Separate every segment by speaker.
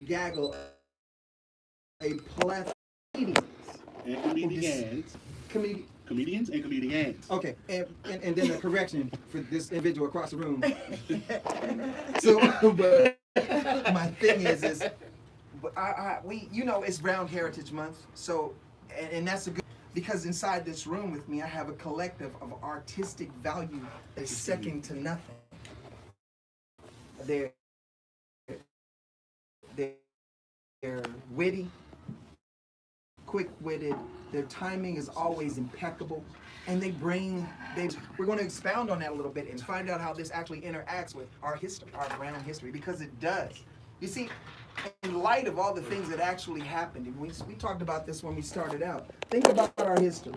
Speaker 1: gaggle a plethora of
Speaker 2: And comedians.
Speaker 1: comedians.
Speaker 2: Comedians and comedians.
Speaker 1: Okay, and then a correction for this individual across the room. So, but my thing is, but we, it's Brown Heritage Month, so, and that's a good, because inside this room with me, I have a collective of artistic value that is second to nothing. They're, they're witty, quick-witted, their timing is always impeccable, and we're going to expound on that a little bit and find out how this actually interacts with our history, our Brown history, because it does. You see, in light of all the things that actually happened, and we talked about this when we started out, think about our history.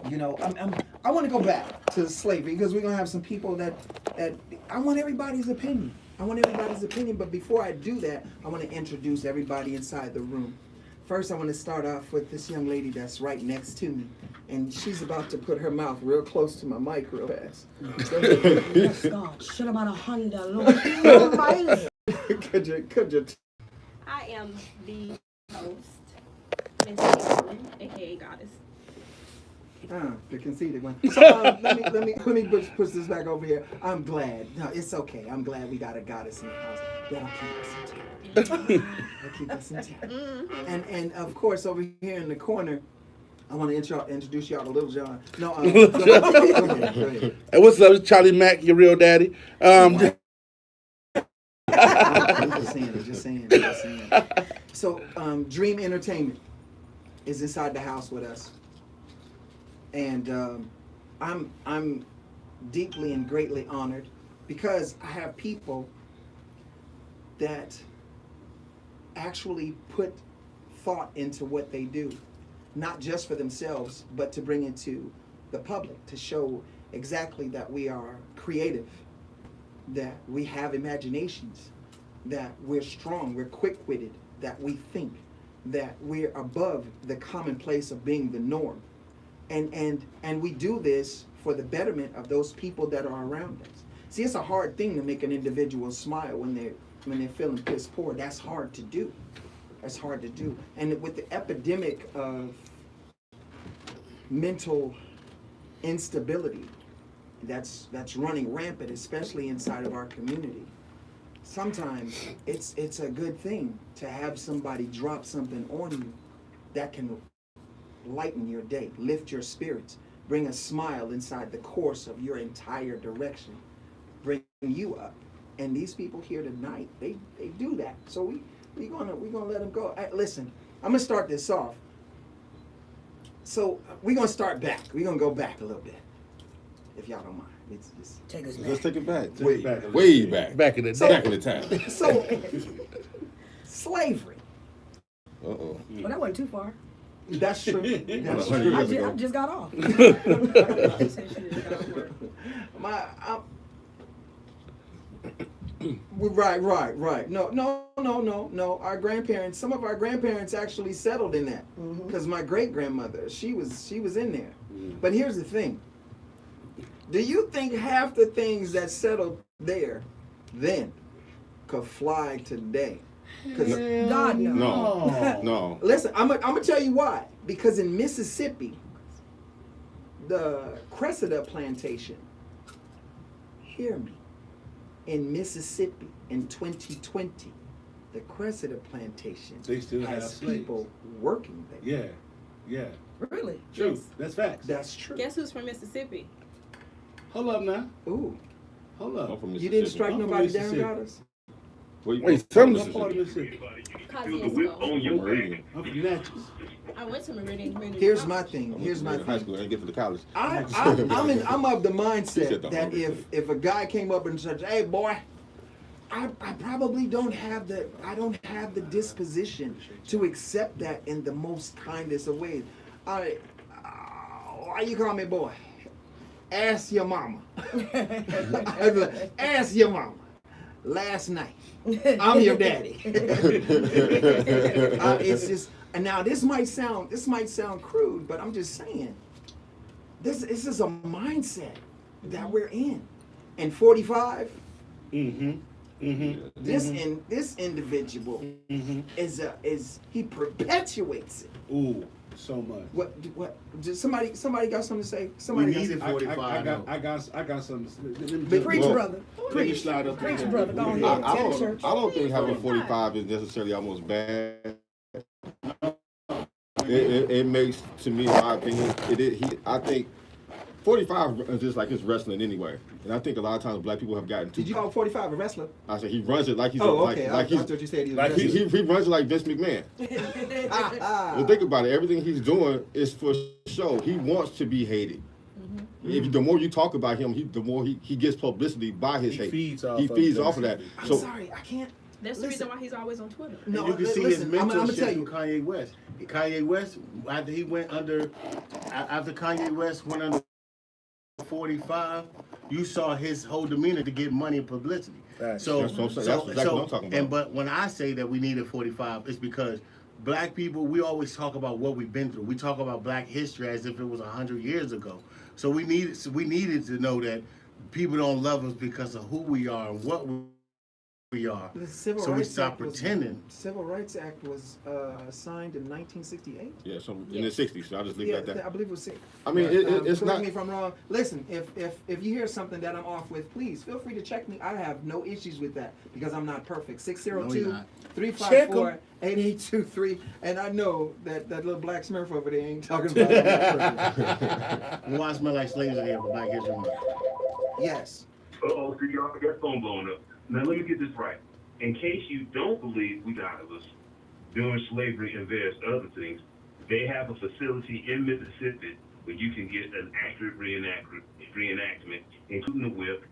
Speaker 1: I want to go back to slavery, because we're going to have some people that I want everybody's opinion. But before I do that, I want to introduce everybody inside the room. First, I want to start off with this young lady that's right next to me, and she's about to put her mouth real close to my mic real fast.
Speaker 3: Yes, God. Should about 100, Lord. Almighty.
Speaker 1: Could you?
Speaker 4: I am the host, Miss Caitlin, aka Goddess.
Speaker 1: The conceited one. So let me push this back over here. I'm glad. No, it's okay. I'm glad we got a goddess in the house. That'll keep us in check. That'll keep us in check. And of course, over here in the corner, I want to introduce y'all to Little John. No, go ahead.
Speaker 2: Hey, what's up? It's Charlie Mack, your real daddy.
Speaker 1: Just saying. So, Dream Entertainment is inside the house with us, and I'm deeply and greatly honored because I have people that actually put thought into what they do, not just for themselves, but to bring it to the public, to show exactly that we are creative, that we have imaginations, that we're strong, we're quick-witted, that we think, that we're above the commonplace of being the norm. And we do this for the betterment of those people that are around us. See, it's a hard thing to make an individual smile when they're feeling piss poor. That's hard to do. And with the epidemic of mental instability that's running rampant, especially inside of our community, sometimes it's a good thing to have somebody drop something on you that can lighten your day, lift your spirits, bring a smile inside the course of your entire direction, bring you up. And these people here tonight, they do that. So we're gonna let them go. Listen, I'm gonna start this off. So we're gonna start back. We're gonna go back a little bit, if y'all don't mind.
Speaker 3: Take us back.
Speaker 5: Let's take it back.
Speaker 2: Way
Speaker 5: back.
Speaker 2: Back in the
Speaker 1: So-
Speaker 2: day.
Speaker 5: Back in the time.
Speaker 1: So slavery.
Speaker 5: Uh-oh.
Speaker 3: Well, that wasn't too far.
Speaker 1: That's true. That's
Speaker 5: Well,
Speaker 1: true.
Speaker 3: I
Speaker 5: years ago.
Speaker 3: just got off.
Speaker 4: She said she just got work.
Speaker 1: Right. No. Our grandparents, some of our grandparents actually settled in that, because my great grandmother, she was in there. But here's the thing. Do you think half the things that settled there then could fly today? 'Cause
Speaker 3: God, no.
Speaker 5: No.
Speaker 1: listen, I'm gonna tell you why. Because in Mississippi, the Cressida plantation, hear me, in Mississippi in 2020, the Cressida plantation
Speaker 2: They still have
Speaker 1: has
Speaker 2: slaves.
Speaker 1: people working there.
Speaker 2: Yeah.
Speaker 3: Really?
Speaker 2: True.
Speaker 4: Yes.
Speaker 2: That's facts.
Speaker 1: That's true.
Speaker 4: Guess who's from Mississippi?
Speaker 2: Hold up now.
Speaker 1: Ooh,
Speaker 2: Hold
Speaker 5: I'm
Speaker 2: up.
Speaker 5: from
Speaker 1: you
Speaker 5: Mississippi.
Speaker 1: didn't strike
Speaker 2: I'm from
Speaker 1: nobody down,
Speaker 2: Mississippi.
Speaker 1: Goddess?
Speaker 5: Wait,
Speaker 2: Some
Speaker 5: Mississippi.
Speaker 2: part of Mississippi.
Speaker 4: Kosciuszko.
Speaker 5: I'm Meridian.
Speaker 2: I'm from Natchez.
Speaker 4: I went to Meridian Community
Speaker 1: Here's
Speaker 4: College.
Speaker 1: my thing. Here's my
Speaker 5: High
Speaker 1: thing.
Speaker 5: school. I didn't get to the college.
Speaker 1: I'm of the mindset that if a guy came up and said, "Hey, boy," I probably don't have the disposition to accept that in the most kindest of ways. Why you call me boy? Ask your mama. I'd be like, ask your mama. Last night, I'm your daddy. It's just, and now this might sound crude, but I'm just saying, this is a mindset that we're in. And 45,
Speaker 2: Mm-hmm.
Speaker 1: This individual is he perpetuates it.
Speaker 2: Ooh, so much.
Speaker 1: What? Just somebody got something to say?
Speaker 6: We
Speaker 1: Somebody got
Speaker 6: needed
Speaker 1: something-
Speaker 6: 45.
Speaker 2: I got something. Let me
Speaker 1: But-
Speaker 3: Preach,
Speaker 5: Well,
Speaker 3: brother.
Speaker 2: Let me
Speaker 3: Preach.
Speaker 2: slide up.
Speaker 3: Preach, brother. Go ahead.
Speaker 5: I
Speaker 3: Tell the
Speaker 5: don't.
Speaker 3: church.
Speaker 5: I don't think having 45 is necessarily almost bad. It makes, to me, in my opinion, I think 45 is just like it's wrestling anyway, and I think a lot of times black people have gotten too.
Speaker 1: Did you call 45 a wrestler?
Speaker 5: I said he runs it like he's
Speaker 1: Oh,
Speaker 5: like
Speaker 1: okay.
Speaker 5: like
Speaker 1: I
Speaker 5: he's
Speaker 1: thought you said he was
Speaker 2: like
Speaker 1: a
Speaker 5: he,
Speaker 1: wrestler.
Speaker 5: he runs it like Vince McMahon. Well, think about it. Everything he's doing is for show. He wants to be hated. The more you talk about him, the more he gets publicity by his
Speaker 2: He
Speaker 5: hate.
Speaker 2: feeds off
Speaker 5: he
Speaker 2: of
Speaker 5: feeds
Speaker 2: that.
Speaker 5: off of that.
Speaker 1: I'm
Speaker 5: So
Speaker 1: sorry, I can't.
Speaker 4: That's the
Speaker 1: Listen.
Speaker 4: reason why he's always on Twitter.
Speaker 1: No,
Speaker 6: And you can see
Speaker 1: listen,
Speaker 6: his
Speaker 1: I'm
Speaker 6: mentorship
Speaker 1: gonna tell you.
Speaker 6: from Kanye West. Kanye West, after Kanye West went under 45, you saw his whole demeanor to get money and publicity.
Speaker 2: Right.
Speaker 6: So,
Speaker 5: That's what I'm saying. That's exactly what I'm talking about.
Speaker 6: But when I say that we needed 45, it's because black people, we always talk about what we've been through. We talk about black history as if it was 100 years ago. So we needed to know that people don't love us because of who we are and what we are.
Speaker 1: The Civil
Speaker 6: So we
Speaker 1: Rights
Speaker 6: stop
Speaker 1: Act was-
Speaker 6: pretending.
Speaker 1: Civil Rights Act was signed in 1968.
Speaker 5: yeah, so in the 60s. So I'll just leave it at that.
Speaker 1: I believe it was.
Speaker 5: I mean, it's
Speaker 1: correct
Speaker 5: not.
Speaker 1: me if I'm wrong. Listen, if you hear something that I'm off with, please feel free to check me. I have no issues with that because I'm not perfect. 602-354-8823. And I know that little black smurf over there ain't talking about that.
Speaker 6: Why smell like slaves in here for Black History Month?
Speaker 1: Yes.
Speaker 7: Uh-oh, see, y'all got phone blowing up. Now, let me get this right. In case you don't believe we got us during slavery and various other things, they have a facility in Mississippi where you can get an accurate reenactment, including the whip,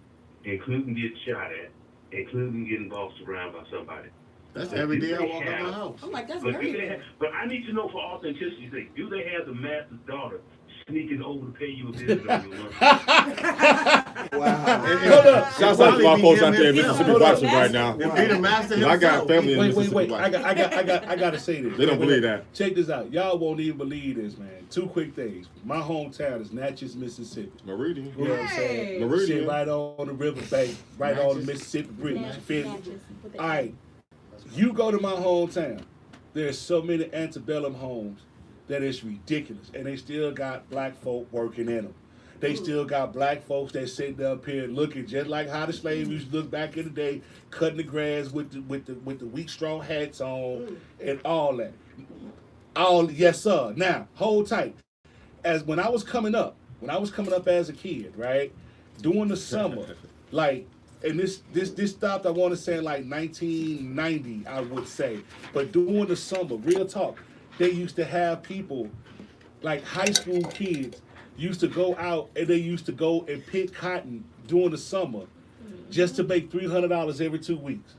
Speaker 7: including getting shot at, including getting bossed around by somebody.
Speaker 6: That's
Speaker 7: But
Speaker 6: every
Speaker 7: do
Speaker 6: day I
Speaker 7: they
Speaker 6: walk out
Speaker 7: have-
Speaker 6: my house.
Speaker 3: I'm like, that's
Speaker 7: But, do they
Speaker 3: very
Speaker 7: have, but I need to know for authenticity's sake, do they have the master's daughter sneaking over to pay you a visit on your lunch?
Speaker 1: Wow.
Speaker 2: Hold up.
Speaker 5: Shouts out to my folks out there in Mississippi
Speaker 2: Hold up.
Speaker 5: watching right now.
Speaker 6: And be the master
Speaker 5: I
Speaker 6: himself.
Speaker 5: got family in
Speaker 2: Wait.
Speaker 5: Mississippi watching.
Speaker 2: I gotta say this.
Speaker 5: They don't believe that.
Speaker 2: Check this out. Y'all won't even believe this, man. Two quick things. My hometown is Natchez, Mississippi.
Speaker 5: Meridian.
Speaker 2: You know what I'm saying?
Speaker 3: Hey.
Speaker 5: Meridian.
Speaker 2: Shit right on the riverbank, right on the Mississippi Bridge. You feel me? All right. You go to my hometown. There's so many antebellum homes that it's ridiculous, and they still got black folk working in them. They still got black folks that sitting up here looking just like how the slaves used to look back in the day, cutting the grass with the wheat straw hats on and all that. Yes, sir. Now, hold tight. As when I was coming up as a kid, right, during the summer, like. And this stopped, I want to say, like 1990, I would say. But during the summer, real talk, they used to have people, like high school kids, used to go out and they used to go and pick cotton during the summer just to make $300 every 2 weeks.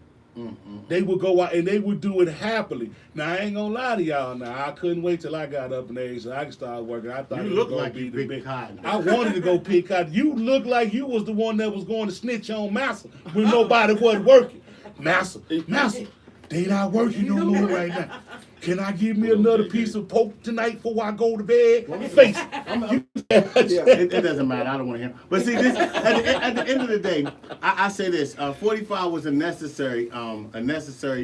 Speaker 2: They would go out and they would do it happily. Now, I ain't gonna lie to y'all now. I couldn't wait till I got up in age so I could start working. I thought
Speaker 6: You
Speaker 2: it was
Speaker 6: look
Speaker 2: gonna
Speaker 6: like
Speaker 2: be
Speaker 6: you
Speaker 2: the
Speaker 6: big cotton.
Speaker 2: I wanted to go pick cotton. You look like you was the one that was going to snitch on Massa when nobody wasn't working. Massa, they not working no more right now. Can I give me another piece of pork tonight before I go to bed? Face it.
Speaker 6: It doesn't matter. I don't want to hear. But see, this at the end of the day, I say this: 45 was a necessary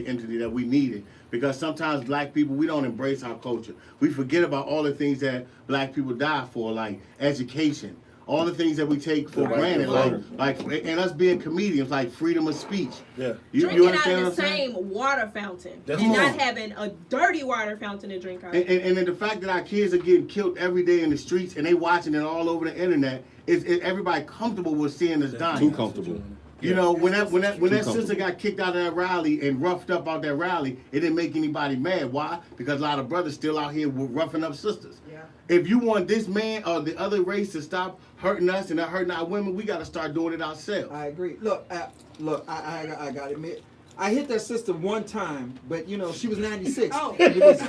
Speaker 6: entity that we needed because sometimes black people we don't embrace our culture. We forget about all the things that black people die for, like education. All the things that we take for granted, like and us being comedians, like freedom of speech.
Speaker 2: Yeah.
Speaker 6: You
Speaker 4: Drinking
Speaker 6: understand
Speaker 4: out
Speaker 6: what
Speaker 4: of
Speaker 6: I'm
Speaker 4: the
Speaker 6: saying?
Speaker 4: same water fountain
Speaker 2: That's
Speaker 4: and
Speaker 6: Come
Speaker 4: not
Speaker 6: on.
Speaker 4: having a dirty water fountain to drink out of.
Speaker 6: And then the fact that our kids are getting killed every day in the streets and they watching it all over the internet is everybody comfortable with seeing us dying.
Speaker 5: Too comfortable.
Speaker 6: You know, when that sister
Speaker 5: comfortable.
Speaker 6: got kicked out of that rally and roughed up out that rally, it didn't make anybody mad. Why? Because a lot of brothers still out here roughing up sisters.
Speaker 1: Yeah.
Speaker 6: If you want this man or the other race to stop hurting us and not hurting our women, we got to start doing it ourselves.
Speaker 1: I agree. Look, I gotta admit, I hit that sister one time, but you know she was 96.
Speaker 3: Oh.
Speaker 1: It was-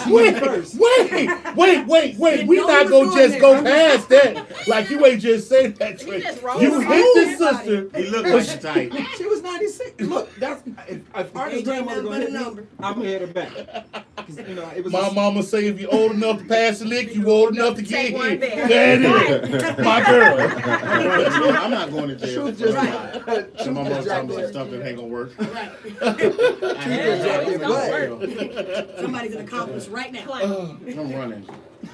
Speaker 1: she went first.
Speaker 2: Wait. We
Speaker 3: know
Speaker 2: not
Speaker 3: you
Speaker 2: gonna
Speaker 3: was
Speaker 2: just
Speaker 3: doing
Speaker 2: go
Speaker 3: it.
Speaker 2: past that. Like you ain't just say that. Trick.
Speaker 4: just rolled
Speaker 2: You
Speaker 4: over
Speaker 2: hit this
Speaker 3: everybody.
Speaker 2: sister.
Speaker 6: He look like a type.
Speaker 1: She was 96. Look, that's if Artie's
Speaker 3: Ain't
Speaker 1: grandmother
Speaker 3: nothing
Speaker 1: gonna hit
Speaker 3: but a
Speaker 1: me,
Speaker 3: number.
Speaker 1: I'm gonna hit her back. 'Cause, you know, it was
Speaker 2: My mama say if you're old enough to pass the lick, you old enough to get
Speaker 4: Take one
Speaker 2: hit.
Speaker 4: there.
Speaker 2: There it is. My girl.
Speaker 6: I'm not going to jail.
Speaker 1: truth just
Speaker 6: And my mom
Speaker 1: just
Speaker 6: talking
Speaker 1: dropped
Speaker 6: about
Speaker 1: there.
Speaker 6: stuff that ain't gonna work.
Speaker 3: Right.
Speaker 4: Yeah, it's gonna
Speaker 1: But-
Speaker 4: work.
Speaker 3: Somebody's an accomplice right now.
Speaker 6: I'm running.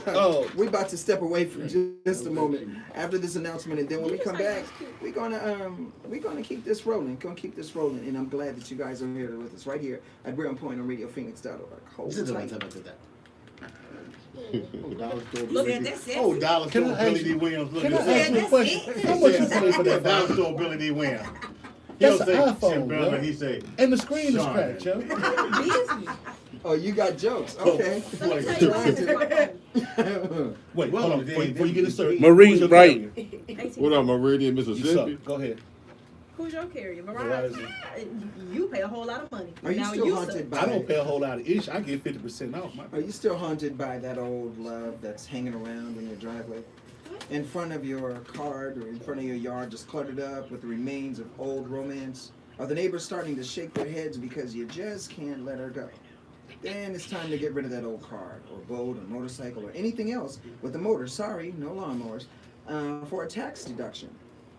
Speaker 2: Oh,
Speaker 1: We're about to step away for just a moment after this announcement, and then when we come back, we're gonna keep this rolling. Gonna keep this rolling, and I'm glad that you guys are here with us right here at We're on Point on RadioPhoenix.org. Hold tight.
Speaker 3: Look at this.
Speaker 6: Oh, dollar
Speaker 2: Can
Speaker 6: store
Speaker 2: I ask
Speaker 6: Billy D.
Speaker 2: you-
Speaker 6: Williams. Look
Speaker 2: can I
Speaker 6: at
Speaker 2: ask you a question? How much you pay for that?
Speaker 6: Dollar store Billy D. Williams. He'll
Speaker 2: That's
Speaker 6: say,
Speaker 2: an iPhone,
Speaker 6: Brother,
Speaker 2: bro.
Speaker 6: he say,
Speaker 2: And the screen is
Speaker 6: Sean.
Speaker 2: cracked, yo.
Speaker 3: Busy.
Speaker 1: Oh, you got jokes. Okay.
Speaker 4: Let me tell you what's in my phone.
Speaker 2: Wait,
Speaker 6: Well,
Speaker 2: hold on. Before you get it started.
Speaker 8: Marie,
Speaker 2: who's your
Speaker 8: right.
Speaker 2: carrier?
Speaker 5: What up, Meridian,
Speaker 2: You suck.
Speaker 5: Mississippi?
Speaker 2: Go ahead.
Speaker 4: Who's your carrier?
Speaker 2: Verizon.
Speaker 4: Verizon. You pay a whole lot of money.
Speaker 1: Are you
Speaker 4: Now
Speaker 1: still
Speaker 4: you
Speaker 1: haunted by?
Speaker 2: I don't pay a whole lot of ish. I get 50% off.
Speaker 1: Are you still haunted by that old love that's hanging around in your driveway? In front of your car or in front of your yard, just cluttered up with the remains of old romance? Are the neighbors starting to shake their heads because you just can't let her go? Then it's time to get rid of that old car or boat or motorcycle or anything else with a motor, sorry, no lawnmowers, for a tax deduction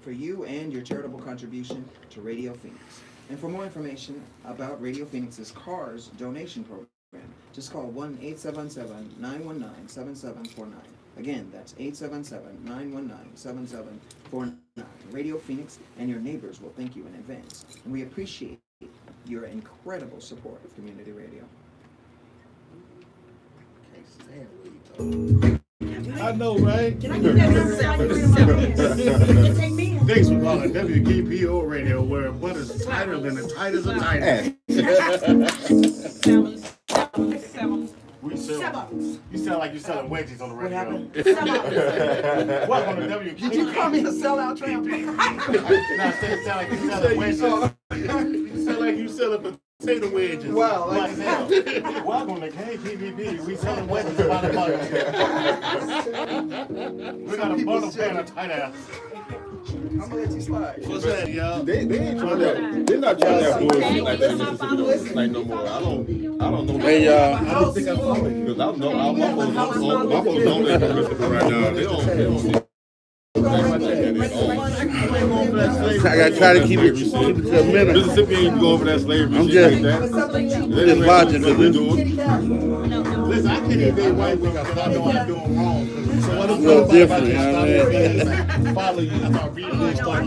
Speaker 1: for you and your charitable contribution to Radio Phoenix. And for more information about Radio Phoenix's CARS donation program, just call 1-877-919-7749. Again, that's 877-919-7749. Radio Phoenix and your neighbors will thank you in advance. And we appreciate your incredible support of community radio.
Speaker 2: I know, right?
Speaker 3: Can I get that number so I can read them out? Take me in.
Speaker 6: thanks for calling WKPO Radio, where what is tighter than the tightest of tightest. We sell. You sound like you're selling wedgies on the radio.
Speaker 1: happened?
Speaker 6: Welcome to WKPO.
Speaker 1: Did you call me a sellout tramp?
Speaker 6: No, it sound like you're selling wedges.
Speaker 2: You sound like you selling potato wedges.
Speaker 1: Wow,
Speaker 6: Like
Speaker 1: like
Speaker 6: hell. Welcome to KPBB. We selling wedges by the bucket. We got a bundle pan of tight ass.
Speaker 1: I'm gonna let you slide.
Speaker 2: What's that, y'all?
Speaker 5: They ain't trying to. They're not trying to have bullshit like that in Mississippi like no more. I don't know.
Speaker 8: Hey,
Speaker 2: I don't think I follow you.
Speaker 5: Because I know my folks don't live in Mississippi right now. They don't.
Speaker 8: I gotta try to keep it to a minute.
Speaker 5: Mississippi ain't going for that slavery
Speaker 8: I'm
Speaker 5: shit
Speaker 8: just-
Speaker 5: like that.
Speaker 8: just watching, 'cause
Speaker 5: we
Speaker 8: it's-
Speaker 5: doing.
Speaker 6: Listen, I can't even be white because I know I'm doing wrong.
Speaker 2: So what
Speaker 8: A little different, you know what I mean?
Speaker 2: Follow you. I thought reading this stuff.
Speaker 5: Talking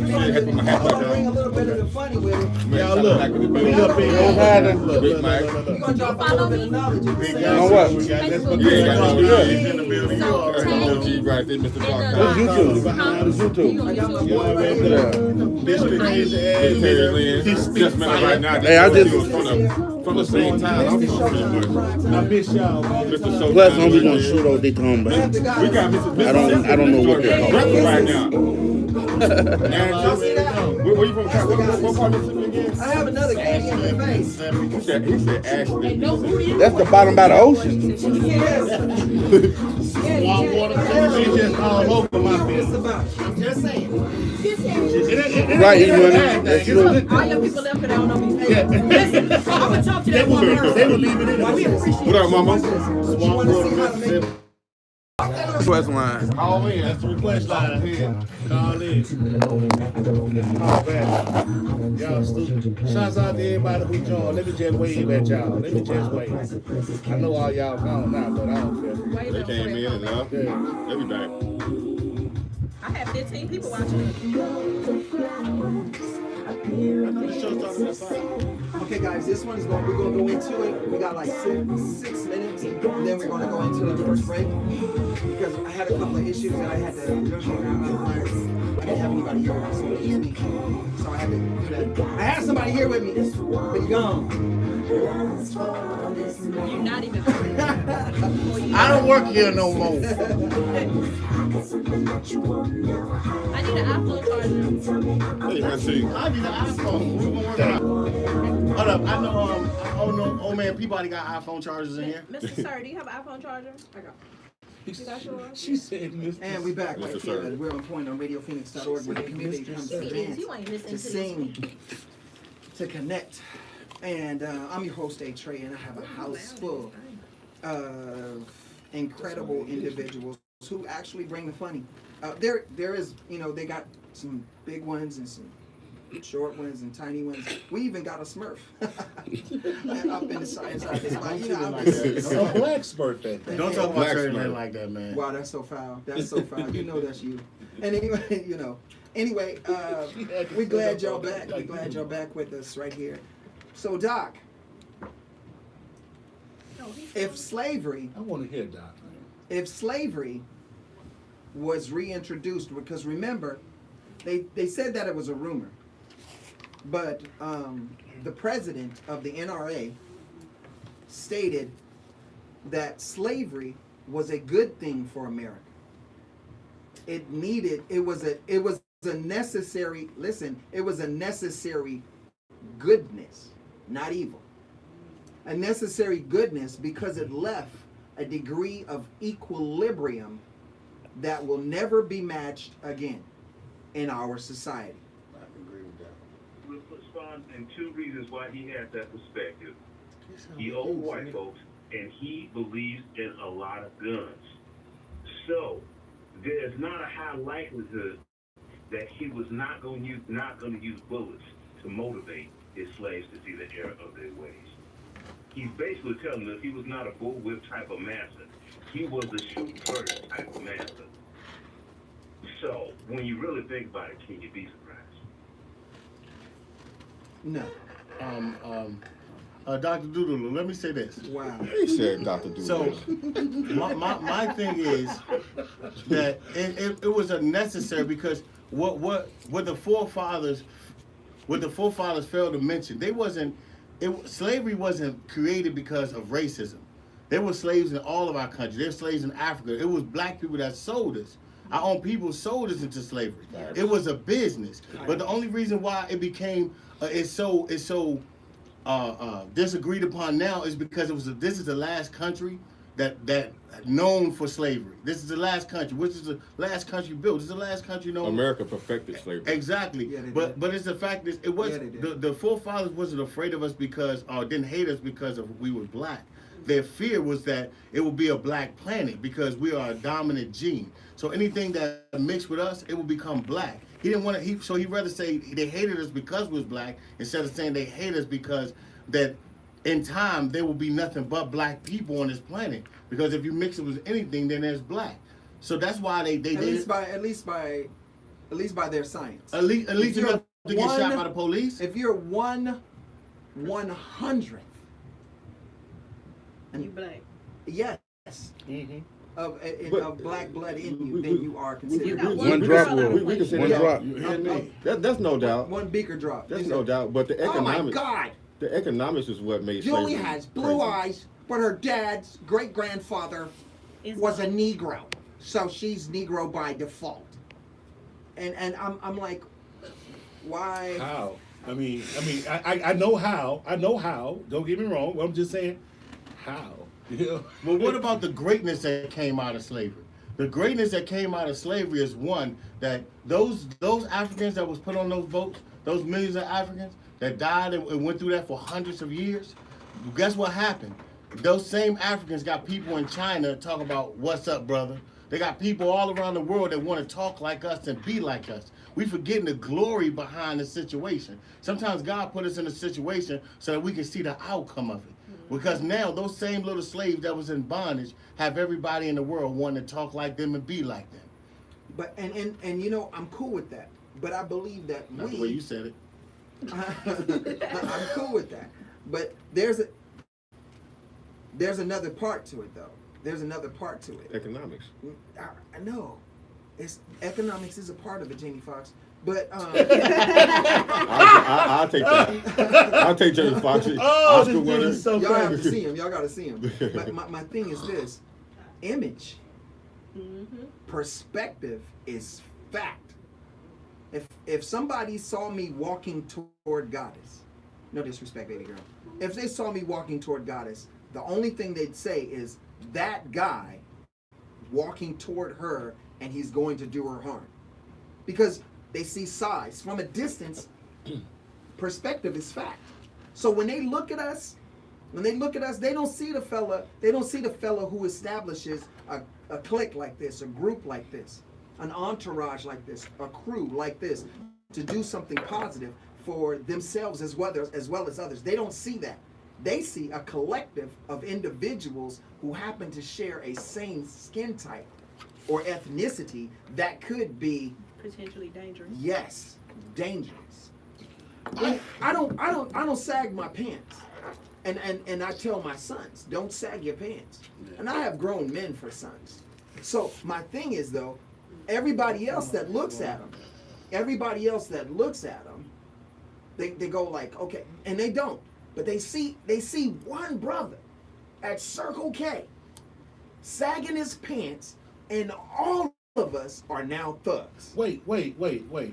Speaker 5: shit, had to put my hat
Speaker 1: I'm gonna
Speaker 5: down.
Speaker 1: bring a little bit of the funny with it.
Speaker 2: Y'all look. We up in
Speaker 8: Don't hide it.
Speaker 2: Look,
Speaker 5: Big
Speaker 2: look,
Speaker 5: Mike.
Speaker 2: look,
Speaker 1: We're
Speaker 2: look.
Speaker 1: gonna drop a little bit of knowledge in this.
Speaker 8: On what?
Speaker 2: We got this one.
Speaker 5: You ain't got no
Speaker 2: Good.
Speaker 6: in the building. You already know.
Speaker 5: OG right there, Mr.
Speaker 8: It's
Speaker 5: Dark.
Speaker 8: YouTube. It's YouTube.
Speaker 1: I got my
Speaker 2: You
Speaker 1: boy
Speaker 2: know what I
Speaker 1: right
Speaker 2: mean?
Speaker 1: there.
Speaker 2: Mr. Crazy ass
Speaker 5: Terry
Speaker 2: nigga.
Speaker 5: Lynn,
Speaker 2: He
Speaker 5: just
Speaker 2: speaks
Speaker 5: man right
Speaker 2: fire.
Speaker 5: now.
Speaker 8: Hey, I just-
Speaker 5: from the same time. I'm from
Speaker 2: I miss y'all, man.
Speaker 5: Mr. Soul.
Speaker 8: Plus, I'm just gonna shoot over Daytona, but
Speaker 5: We got Mr.
Speaker 8: I don't know what they're called.
Speaker 5: Rapping right now. Where you from? What part of Mississippi again?
Speaker 1: I have another candy in the face.
Speaker 5: He said Ashland.
Speaker 8: That's the bottom by the ocean.
Speaker 1: Yes.
Speaker 2: Warm water, it's just all over my
Speaker 1: It's
Speaker 2: face.
Speaker 1: about. Just saying.
Speaker 8: Right, you know what I mean? That's true.
Speaker 3: All your people left because they don't know me.
Speaker 2: Yeah.
Speaker 3: Listen, I'm gonna talk to
Speaker 2: They
Speaker 3: that
Speaker 2: were,
Speaker 3: woman.
Speaker 2: they were leaving it.
Speaker 3: We appreciate
Speaker 5: What up, mama?
Speaker 2: Swamp water, Mississippi.
Speaker 8: Quest line.
Speaker 5: Call in.
Speaker 2: That's the request line here. Call in. Call back. Y'all stupid. Shouts out to everybody who joined. Let me just wave at y'all. Let me just wave. I know all y'all gone now, but I don't care.
Speaker 5: They came in and left.
Speaker 2: Yeah.
Speaker 5: They'll be back.
Speaker 4: I have 15 people watching.
Speaker 1: Okay, guys, this one is going. We're gonna go into it. We got like 6 minutes, and then we're gonna go into the first break because I had a couple of issues that I had to. I didn't have anybody here, so it was just me. So I had to do that. I had somebody here with me, but you're gone.
Speaker 4: You're not even.
Speaker 6: I don't work here no more.
Speaker 4: I need an iPhone charger.
Speaker 5: Hey, man, see.
Speaker 6: I need an iPhone. We gonna work it out. Hold up, I know old man Peabody got iPhone chargers in here.
Speaker 4: Mr. Sir, do you have an iPhone charger? I got. You got yours?
Speaker 2: She said, Mr.
Speaker 1: And we back right
Speaker 5: Mr.
Speaker 1: here
Speaker 5: Sir.
Speaker 1: at We're on Point on RadioPhoenix.org, where the community comes to
Speaker 4: If
Speaker 1: dance,
Speaker 4: you ain't listening
Speaker 1: to sing, to connect, And I'm your host, A. Trey, and I have a house full of incredible individuals who actually bring the funny. There is, they got some big ones and some short ones and tiny ones. We even got a Smurf up in the side inside this mic.
Speaker 2: A black Smurf at that.
Speaker 6: Don't talk about Trey Man like that, man.
Speaker 1: Wow, that's so foul. That's so foul. You know that's you. And anyway, Anyway, we're glad y'all back. We're glad y'all back with us right here. So, Doc, if slavery,
Speaker 2: I want to hear Doc.
Speaker 1: if slavery was reintroduced, because remember, they said that it was a rumor, but the president of the NRA stated that slavery was a good thing for America. It was a necessary, it was a necessary goodness, not evil. A necessary goodness because it left a degree of equilibrium that will never be matched again in our society.
Speaker 6: I agree with that.
Speaker 7: We'll respond in two reasons why he has that perspective. He owes white folks, and he believes in a lot of guns. So there's not a high likelihood that he was not going to use bullets to motivate his slaves to see the error of their ways. He's basically telling us he was not a bullwhip type of master. He was a shoot first type of master. So when you really think about it, can you be surprised?
Speaker 1: No.
Speaker 6: Dr. Doodle, let me say this.
Speaker 1: Wow.
Speaker 5: He said Dr. Doodle.
Speaker 6: So my thing is that it was a necessary because what the forefathers failed to mention, slavery wasn't created because of racism. There were slaves in all of our countries. There were slaves in Africa. It was black people that sold us. Our own people sold us into slavery. It was a business. But the only reason why it became it's so disagreed upon now is because this is the last country that known for slavery. This is the last country. Which is the last country built? This is the last country known.
Speaker 5: America perfected slavery.
Speaker 6: Exactly.
Speaker 1: Yeah,
Speaker 6: but it's the fact that it was
Speaker 1: Yeah,
Speaker 6: the forefathers wasn't afraid of us because or didn't hate us because we were black. Their fear was that it would be a black planet because we are a dominant gene. So anything that mixed with us, it would become black. He didn't want to. So he'd rather say they hated us because we was black instead of saying they hate us because that in time there will be nothing but black people on this planet. Because if you mix it with anything, then there's black. So that's why they
Speaker 1: At least by their science.
Speaker 6: At least
Speaker 1: If
Speaker 6: you
Speaker 1: you're
Speaker 6: have to get shot by the police.
Speaker 1: If you're 1/100th,
Speaker 4: You black.
Speaker 1: yes,
Speaker 2: Mm-hmm.
Speaker 1: of black blood in you, then you are considered
Speaker 8: One drop will.
Speaker 5: We consider
Speaker 8: One
Speaker 5: that.
Speaker 8: drop.
Speaker 2: You hear me?
Speaker 5: That's no doubt.
Speaker 1: one beaker drop.
Speaker 5: That's no doubt. But the
Speaker 1: Oh my
Speaker 5: economics,
Speaker 1: God!
Speaker 5: the economics is what made
Speaker 1: Julie
Speaker 5: slavery
Speaker 1: has blue
Speaker 5: crazy.
Speaker 1: eyes, but her dad's great grandfather was a Negro, so she's Negro by default. And I'm like, why?
Speaker 2: How? I mean, I know how. I know how. Don't get me wrong. I'm just saying, how? You know?
Speaker 6: Well, what about the greatness that came out of slavery? The greatness that came out of slavery is one that those Africans that was put on those boats, those millions of Africans that died and went through that for hundreds of years. Guess what happened? Those same Africans got people in China talking about what's up, brother. They got people all around the world that want to talk like us and be like us. We forgetting the glory behind the situation. Sometimes God put us in a situation so that we can see the outcome of it. Because now those same little slaves that was in bondage have everybody in the world wanting to talk like them and be like them.
Speaker 1: But and I'm cool with that. But I believe that
Speaker 6: Not the way you said it.
Speaker 1: I'm cool with that. But there's another part to it, though. There's another part to it.
Speaker 5: Economics.
Speaker 1: I know. Economics is a part of it, Jamie Foxx. But
Speaker 5: I'll take that. I'll take Jamie Foxx.
Speaker 2: Oh,
Speaker 5: Oscar
Speaker 2: this dude
Speaker 5: winner.
Speaker 2: is so
Speaker 1: y'all have
Speaker 2: crazy.
Speaker 1: to see him. Y'all got to see him. But my thing is this: image, perspective is fact. If somebody saw me walking toward Goddess, no disrespect, baby girl. If they saw me walking toward Goddess, the only thing they'd say is that guy walking toward her and he's going to do her harm. Because they see size. From a distance, perspective is fact. So when they look at us, they don't see the fella. They don't see the fella who establishes a clique like this, a group like this, an entourage like this, a crew like this, to do something positive for themselves as well as others. They don't see that. They see a collective of individuals who happen to share a same skin type or ethnicity that could be,
Speaker 4: Potentially dangerous.
Speaker 1: yes, dangerous. I don't sag my pants. And I tell my sons, don't sag your pants. And I have grown men for sons. So my thing is though, everybody else that looks at them, they go like, okay, and they don't. But they see one brother at Circle K sagging his pants, and all of us are now thugs.
Speaker 2: Wait,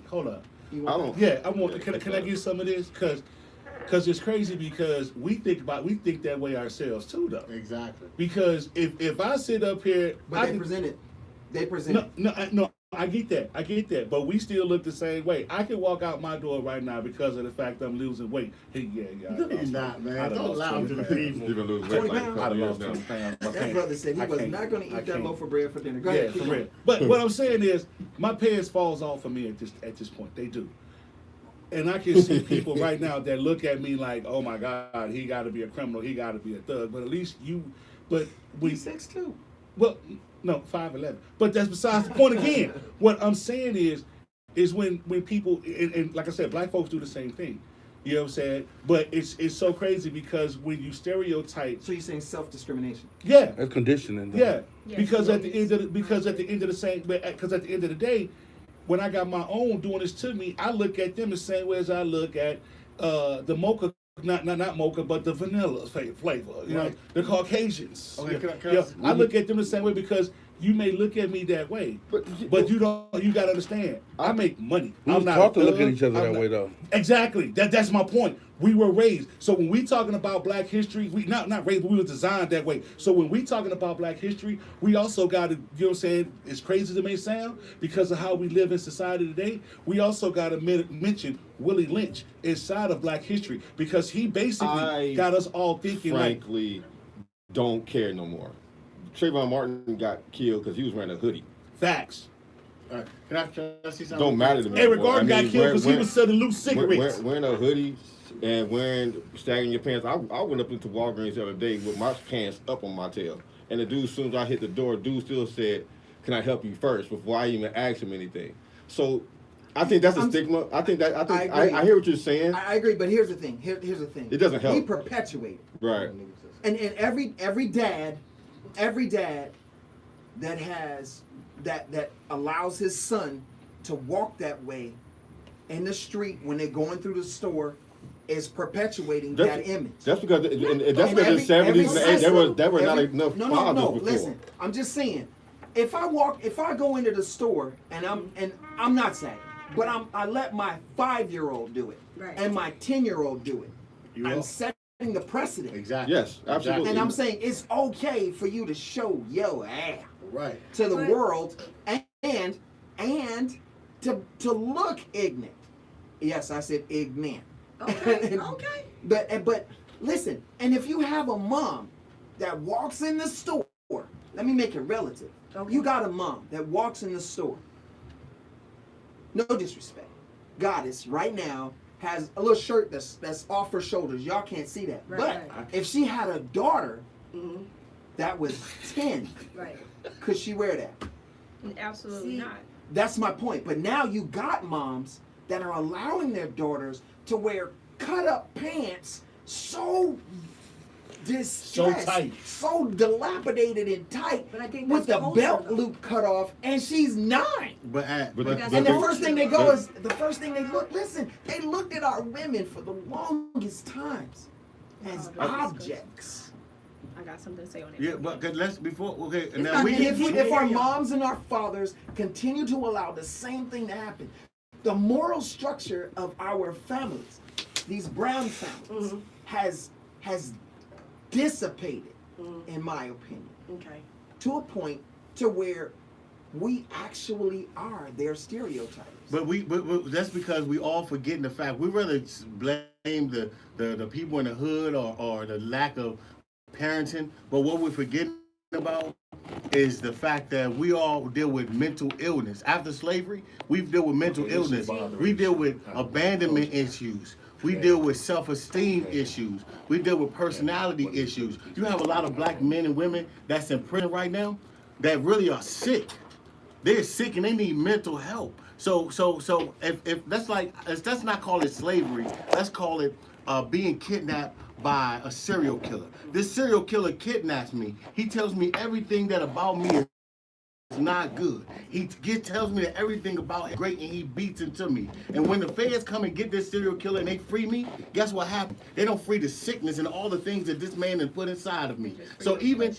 Speaker 2: hold up.
Speaker 1: You want that?
Speaker 2: Yeah, I want. Can I get some of this? Cause it's crazy because we think that way ourselves too, though.
Speaker 6: Exactly.
Speaker 2: Because if I sit up here,
Speaker 1: But they present it.
Speaker 2: No, I get that. But we still look the same way. I can walk out my door right now because of the fact I'm losing weight. Hey, yeah.
Speaker 6: He's not, man.
Speaker 2: I done
Speaker 6: Don't
Speaker 2: lost
Speaker 6: allow him to
Speaker 2: 20
Speaker 6: deceive
Speaker 2: pounds.
Speaker 6: him.
Speaker 5: You've been losing
Speaker 1: 20
Speaker 5: weight like a
Speaker 1: pounds?
Speaker 2: I
Speaker 5: couple
Speaker 2: done
Speaker 5: years
Speaker 2: lost
Speaker 5: now.
Speaker 2: 20 pounds. I
Speaker 1: That
Speaker 2: can't-
Speaker 1: brother said he
Speaker 2: I
Speaker 1: was
Speaker 2: can't-
Speaker 1: not going to
Speaker 2: I
Speaker 1: eat that
Speaker 2: can't.
Speaker 1: loaf of bread for dinner. Go
Speaker 2: Yeah,
Speaker 1: ahead.
Speaker 2: for
Speaker 1: keep
Speaker 2: real.
Speaker 1: going.
Speaker 2: But what I'm saying is, my pants falls off of me at this point. They do. And I can see people right now that look at me like, oh my God, he got to be a criminal. He got to be a thug. But at least we,
Speaker 1: He's 6'2".
Speaker 2: well, no, 5'11". But that's besides the point again. What I'm saying is when people, and like I said, black folks do the same thing. You know what I'm saying? But it's so crazy because when you stereotype,
Speaker 1: So you're saying self-discrimination?
Speaker 2: yeah,
Speaker 8: That's conditioning. Though.
Speaker 2: yeah,
Speaker 4: Yes,
Speaker 2: because at the
Speaker 4: yes.
Speaker 2: end of the day, when I got my own doing this to me, I look at them the same way as I look at the mocha, not mocha, but the vanilla flavor. You know, the Caucasians.
Speaker 6: Okay,
Speaker 2: Yeah,
Speaker 6: can
Speaker 2: yeah,
Speaker 6: I-
Speaker 2: I look at them the same way because you may look at me that way, but you don't. You gotta understand. I make money.
Speaker 8: We
Speaker 2: I'm
Speaker 8: was
Speaker 2: not
Speaker 8: taught to
Speaker 2: a
Speaker 8: look at
Speaker 2: thug.
Speaker 8: each other
Speaker 2: I'm
Speaker 8: that
Speaker 2: not-
Speaker 8: way, though.
Speaker 2: Exactly. That's my point. We were raised. So when we talking about black history, we not raised, but we were designed that way. So when we talking about black history, we also got to, you know what I'm saying, as crazy as it may sound, because of how we live in society today, we also got to mention Willie Lynch inside of black history because he basically
Speaker 5: I
Speaker 2: got us all thinking like,
Speaker 5: frankly, don't care no more. Trayvon Martin got killed because he was wearing a hoodie.
Speaker 2: facts.
Speaker 6: All right. Can I see something?
Speaker 5: Don't matter to me.
Speaker 2: Eric
Speaker 5: boy. I
Speaker 2: Gordon got
Speaker 5: mean,
Speaker 2: killed because he
Speaker 5: wearing-
Speaker 2: was selling loose cigarettes.
Speaker 5: Wearing a hoodie and sagging your pants. I went up into Walgreens the other day with my pants up on my tail. And the dude, as soon as I hit the door, dude still said, "Can I help you first?" before I even asked him anything. So I think that's a stigma. I
Speaker 1: agree.
Speaker 5: I hear what you're saying.
Speaker 1: I agree, but here's the thing. Here's the thing.
Speaker 5: It doesn't help.
Speaker 1: We perpetuate it.
Speaker 5: Right.
Speaker 1: And every dad that allows his son to walk that way in the street when they're going through the store is perpetuating that image.
Speaker 5: That's because that's
Speaker 1: And
Speaker 5: because the
Speaker 1: every
Speaker 5: 70s and 80s there were not
Speaker 1: every-
Speaker 5: enough
Speaker 1: no,
Speaker 5: fathers
Speaker 1: no,
Speaker 5: before.
Speaker 1: listen. I'm just saying, if I go into the store and I'm not sagging, but I let my 5-year-old do it
Speaker 3: Right.
Speaker 1: and my 10-year-old do it.
Speaker 6: You
Speaker 1: I'm
Speaker 6: are.
Speaker 1: setting the precedent.
Speaker 6: Exactly.
Speaker 5: Yes, absolutely.
Speaker 1: And I'm saying it's okay for you to show your ass
Speaker 6: Right.
Speaker 1: to the
Speaker 3: But-
Speaker 1: world and to look ignorant. Yes, I said ignorant.
Speaker 3: Okay, okay.
Speaker 1: But listen, and if you have a mom that walks in the store, let me make it relative.
Speaker 3: Okay.
Speaker 1: You got a mom that walks in the store. No disrespect. Goddess right now has a little shirt that's off her shoulders. Y'all can't see that.
Speaker 3: Right,
Speaker 1: But if she had a daughter
Speaker 3: Mhm.
Speaker 1: that was 10,
Speaker 3: Right.
Speaker 1: could she wear that?
Speaker 4: Absolutely
Speaker 3: See,
Speaker 4: not.
Speaker 1: That's my point. But now you got moms that are allowing their daughters to wear cut up pants so distressed,
Speaker 2: tight.
Speaker 1: so dilapidated and tight,
Speaker 3: But I think
Speaker 1: with the
Speaker 3: that's culture,
Speaker 1: belt
Speaker 3: though.
Speaker 1: loop cut off, and she's 9.
Speaker 6: But
Speaker 3: That's
Speaker 1: And
Speaker 3: the
Speaker 1: the
Speaker 3: culture,
Speaker 1: first thing they
Speaker 3: though.
Speaker 1: go is they looked at our women for the longest times as
Speaker 4: Oh,
Speaker 1: objects.
Speaker 4: I got something to say on it.
Speaker 6: yeah, but 'cause let's before okay. And now
Speaker 1: And
Speaker 6: we
Speaker 1: if our moms and our fathers continue to allow the same thing to happen, the moral structure of our families, these brown families, has dissipated, in my opinion,
Speaker 3: Okay.
Speaker 1: to a point to where we actually are their stereotypes.
Speaker 6: But but that's because we all forgetting the fact. We rather blame the people in the hood or the lack of parenting. But what we're forgetting about is the fact that we all deal with mental illness. After slavery, we've dealt with mental illness. We deal with abandonment issues. We deal with self-esteem issues. We deal with personality issues. You have a lot of black men and women that's in prison right now that really are sick. They're sick and they need mental help. So if that's like, let's not call it slavery. Let's call it being kidnapped by a serial killer. This serial killer kidnaps me. He tells me everything that about me is not good. He tells me that everything about it is great, and he beats it to me. And when the feds come and get this serial killer and they free me, guess what happens? They don't free the sickness and all the things that this man has put inside of me. So even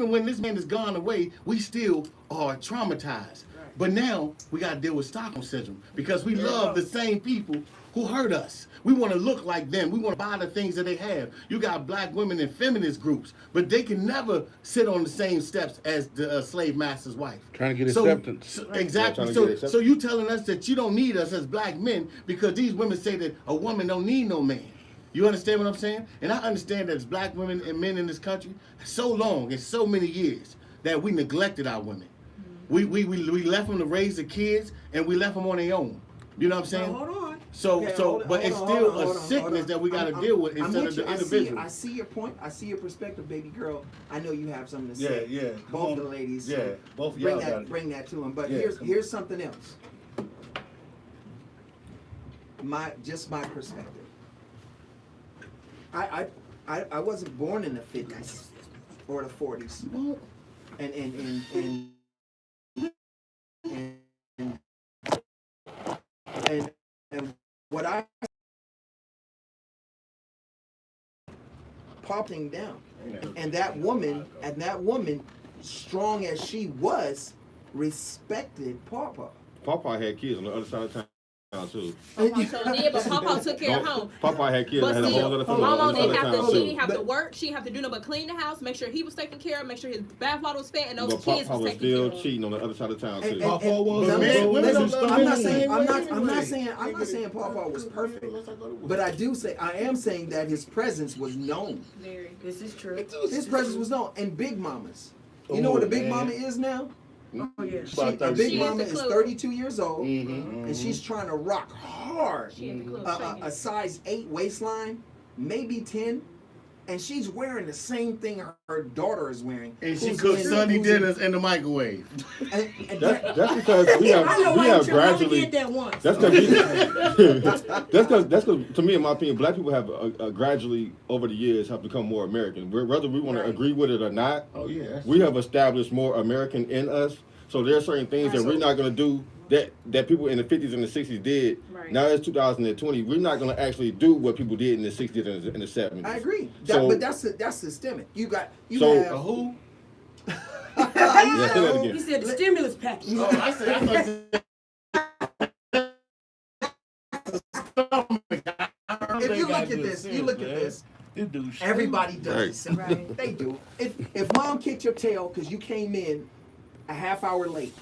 Speaker 6: when this man is gone away, we still are traumatized. But now we got to deal with Stockholm syndrome because we love the same people who hurt us. We want to look like them. We want to buy the things that they have. You got black women in feminist groups, but they can never sit on the same steps as the slave master's wife.
Speaker 8: Trying to get acceptance.
Speaker 6: Exactly. So you telling us that you don't need us as black men because these women say that a woman don't need no man. You understand what I'm saying? And I understand that as black women and men in this country, so long and so many years that we neglected our women. We left them to raise the kids and we left them on their own. You know what I'm saying?
Speaker 3: Now, hold on.
Speaker 6: But it's still a sickness that we got to deal with instead of the individual.
Speaker 1: I see your point. I see your perspective, baby girl. I know you have something to say.
Speaker 2: Yeah.
Speaker 1: Both the ladies.
Speaker 2: Yeah, both of y'all got it.
Speaker 1: Bring that to him. But
Speaker 2: Yeah,
Speaker 1: here's something else. My perspective. I wasn't born in the 50s or the 40s. And what I popping down, and that woman, strong as she was, respected Pawpaw.
Speaker 5: Pawpaw had kids on the other side of town too.
Speaker 4: Pawpaw sure did, but Pawpaw took care of home.
Speaker 5: Pawpaw had kids
Speaker 4: But
Speaker 5: and had a whole
Speaker 4: still,
Speaker 5: other family on
Speaker 4: Mama
Speaker 5: the other
Speaker 4: didn't
Speaker 5: side
Speaker 4: have
Speaker 5: of
Speaker 4: to. She
Speaker 5: town
Speaker 4: didn't
Speaker 5: too.
Speaker 4: have to work. She didn't have to do nothing but clean the house, make sure he was taken care of, make sure his bath water was fed, and those
Speaker 5: But
Speaker 4: kids
Speaker 5: Pawpaw
Speaker 4: was
Speaker 5: was
Speaker 4: taken care
Speaker 5: still
Speaker 4: of.
Speaker 5: cheating on the other side of town too.
Speaker 2: Pawpaw was.
Speaker 1: Now,
Speaker 6: Women
Speaker 1: listen, I'm
Speaker 6: don't
Speaker 1: not saying Pawpaw was perfect, but I am saying that his presence was known.
Speaker 4: Very.
Speaker 3: This is true.
Speaker 1: His presence was known. And Big Mamas. You know what a Big Mama is now?
Speaker 3: Oh, yeah.
Speaker 1: A Big
Speaker 4: She
Speaker 1: Mama
Speaker 4: is
Speaker 1: is
Speaker 4: the clue.
Speaker 1: 32 years old,
Speaker 6: Mm-hmm.
Speaker 1: and she's trying to rock hard.
Speaker 4: She had the clue.
Speaker 1: A size 8 waistline, maybe 10, and she's wearing the same thing her daughter is wearing.
Speaker 6: And she
Speaker 1: Who's
Speaker 6: cooks
Speaker 1: in-
Speaker 6: Sunday
Speaker 1: who's in-
Speaker 6: dinners in the microwave.
Speaker 1: and
Speaker 5: That's because we
Speaker 3: I know
Speaker 5: have
Speaker 3: why you only
Speaker 5: gradually.
Speaker 3: did that once.
Speaker 5: That's because that's because to me, in my opinion, black people have gradually over the years have become more American. Whether we want to agree with it or not,
Speaker 6: Oh yeah.
Speaker 5: we have established more American in us. So there are certain things that we're not going to do that people in the 50s and the 60s did.
Speaker 4: Right.
Speaker 5: Now it's 2020. We're not going to actually do what people did in the 60s and the 70s.
Speaker 1: I agree. But that's systemic. You
Speaker 5: So-
Speaker 1: have
Speaker 6: Who?
Speaker 5: Yeah, say that
Speaker 3: He
Speaker 5: again.
Speaker 3: said the stimulus package.
Speaker 6: Oh, I said.
Speaker 1: if you look at this, everybody does it.
Speaker 3: Right.
Speaker 1: They do. If mom kicked your tail because you came in a half hour late,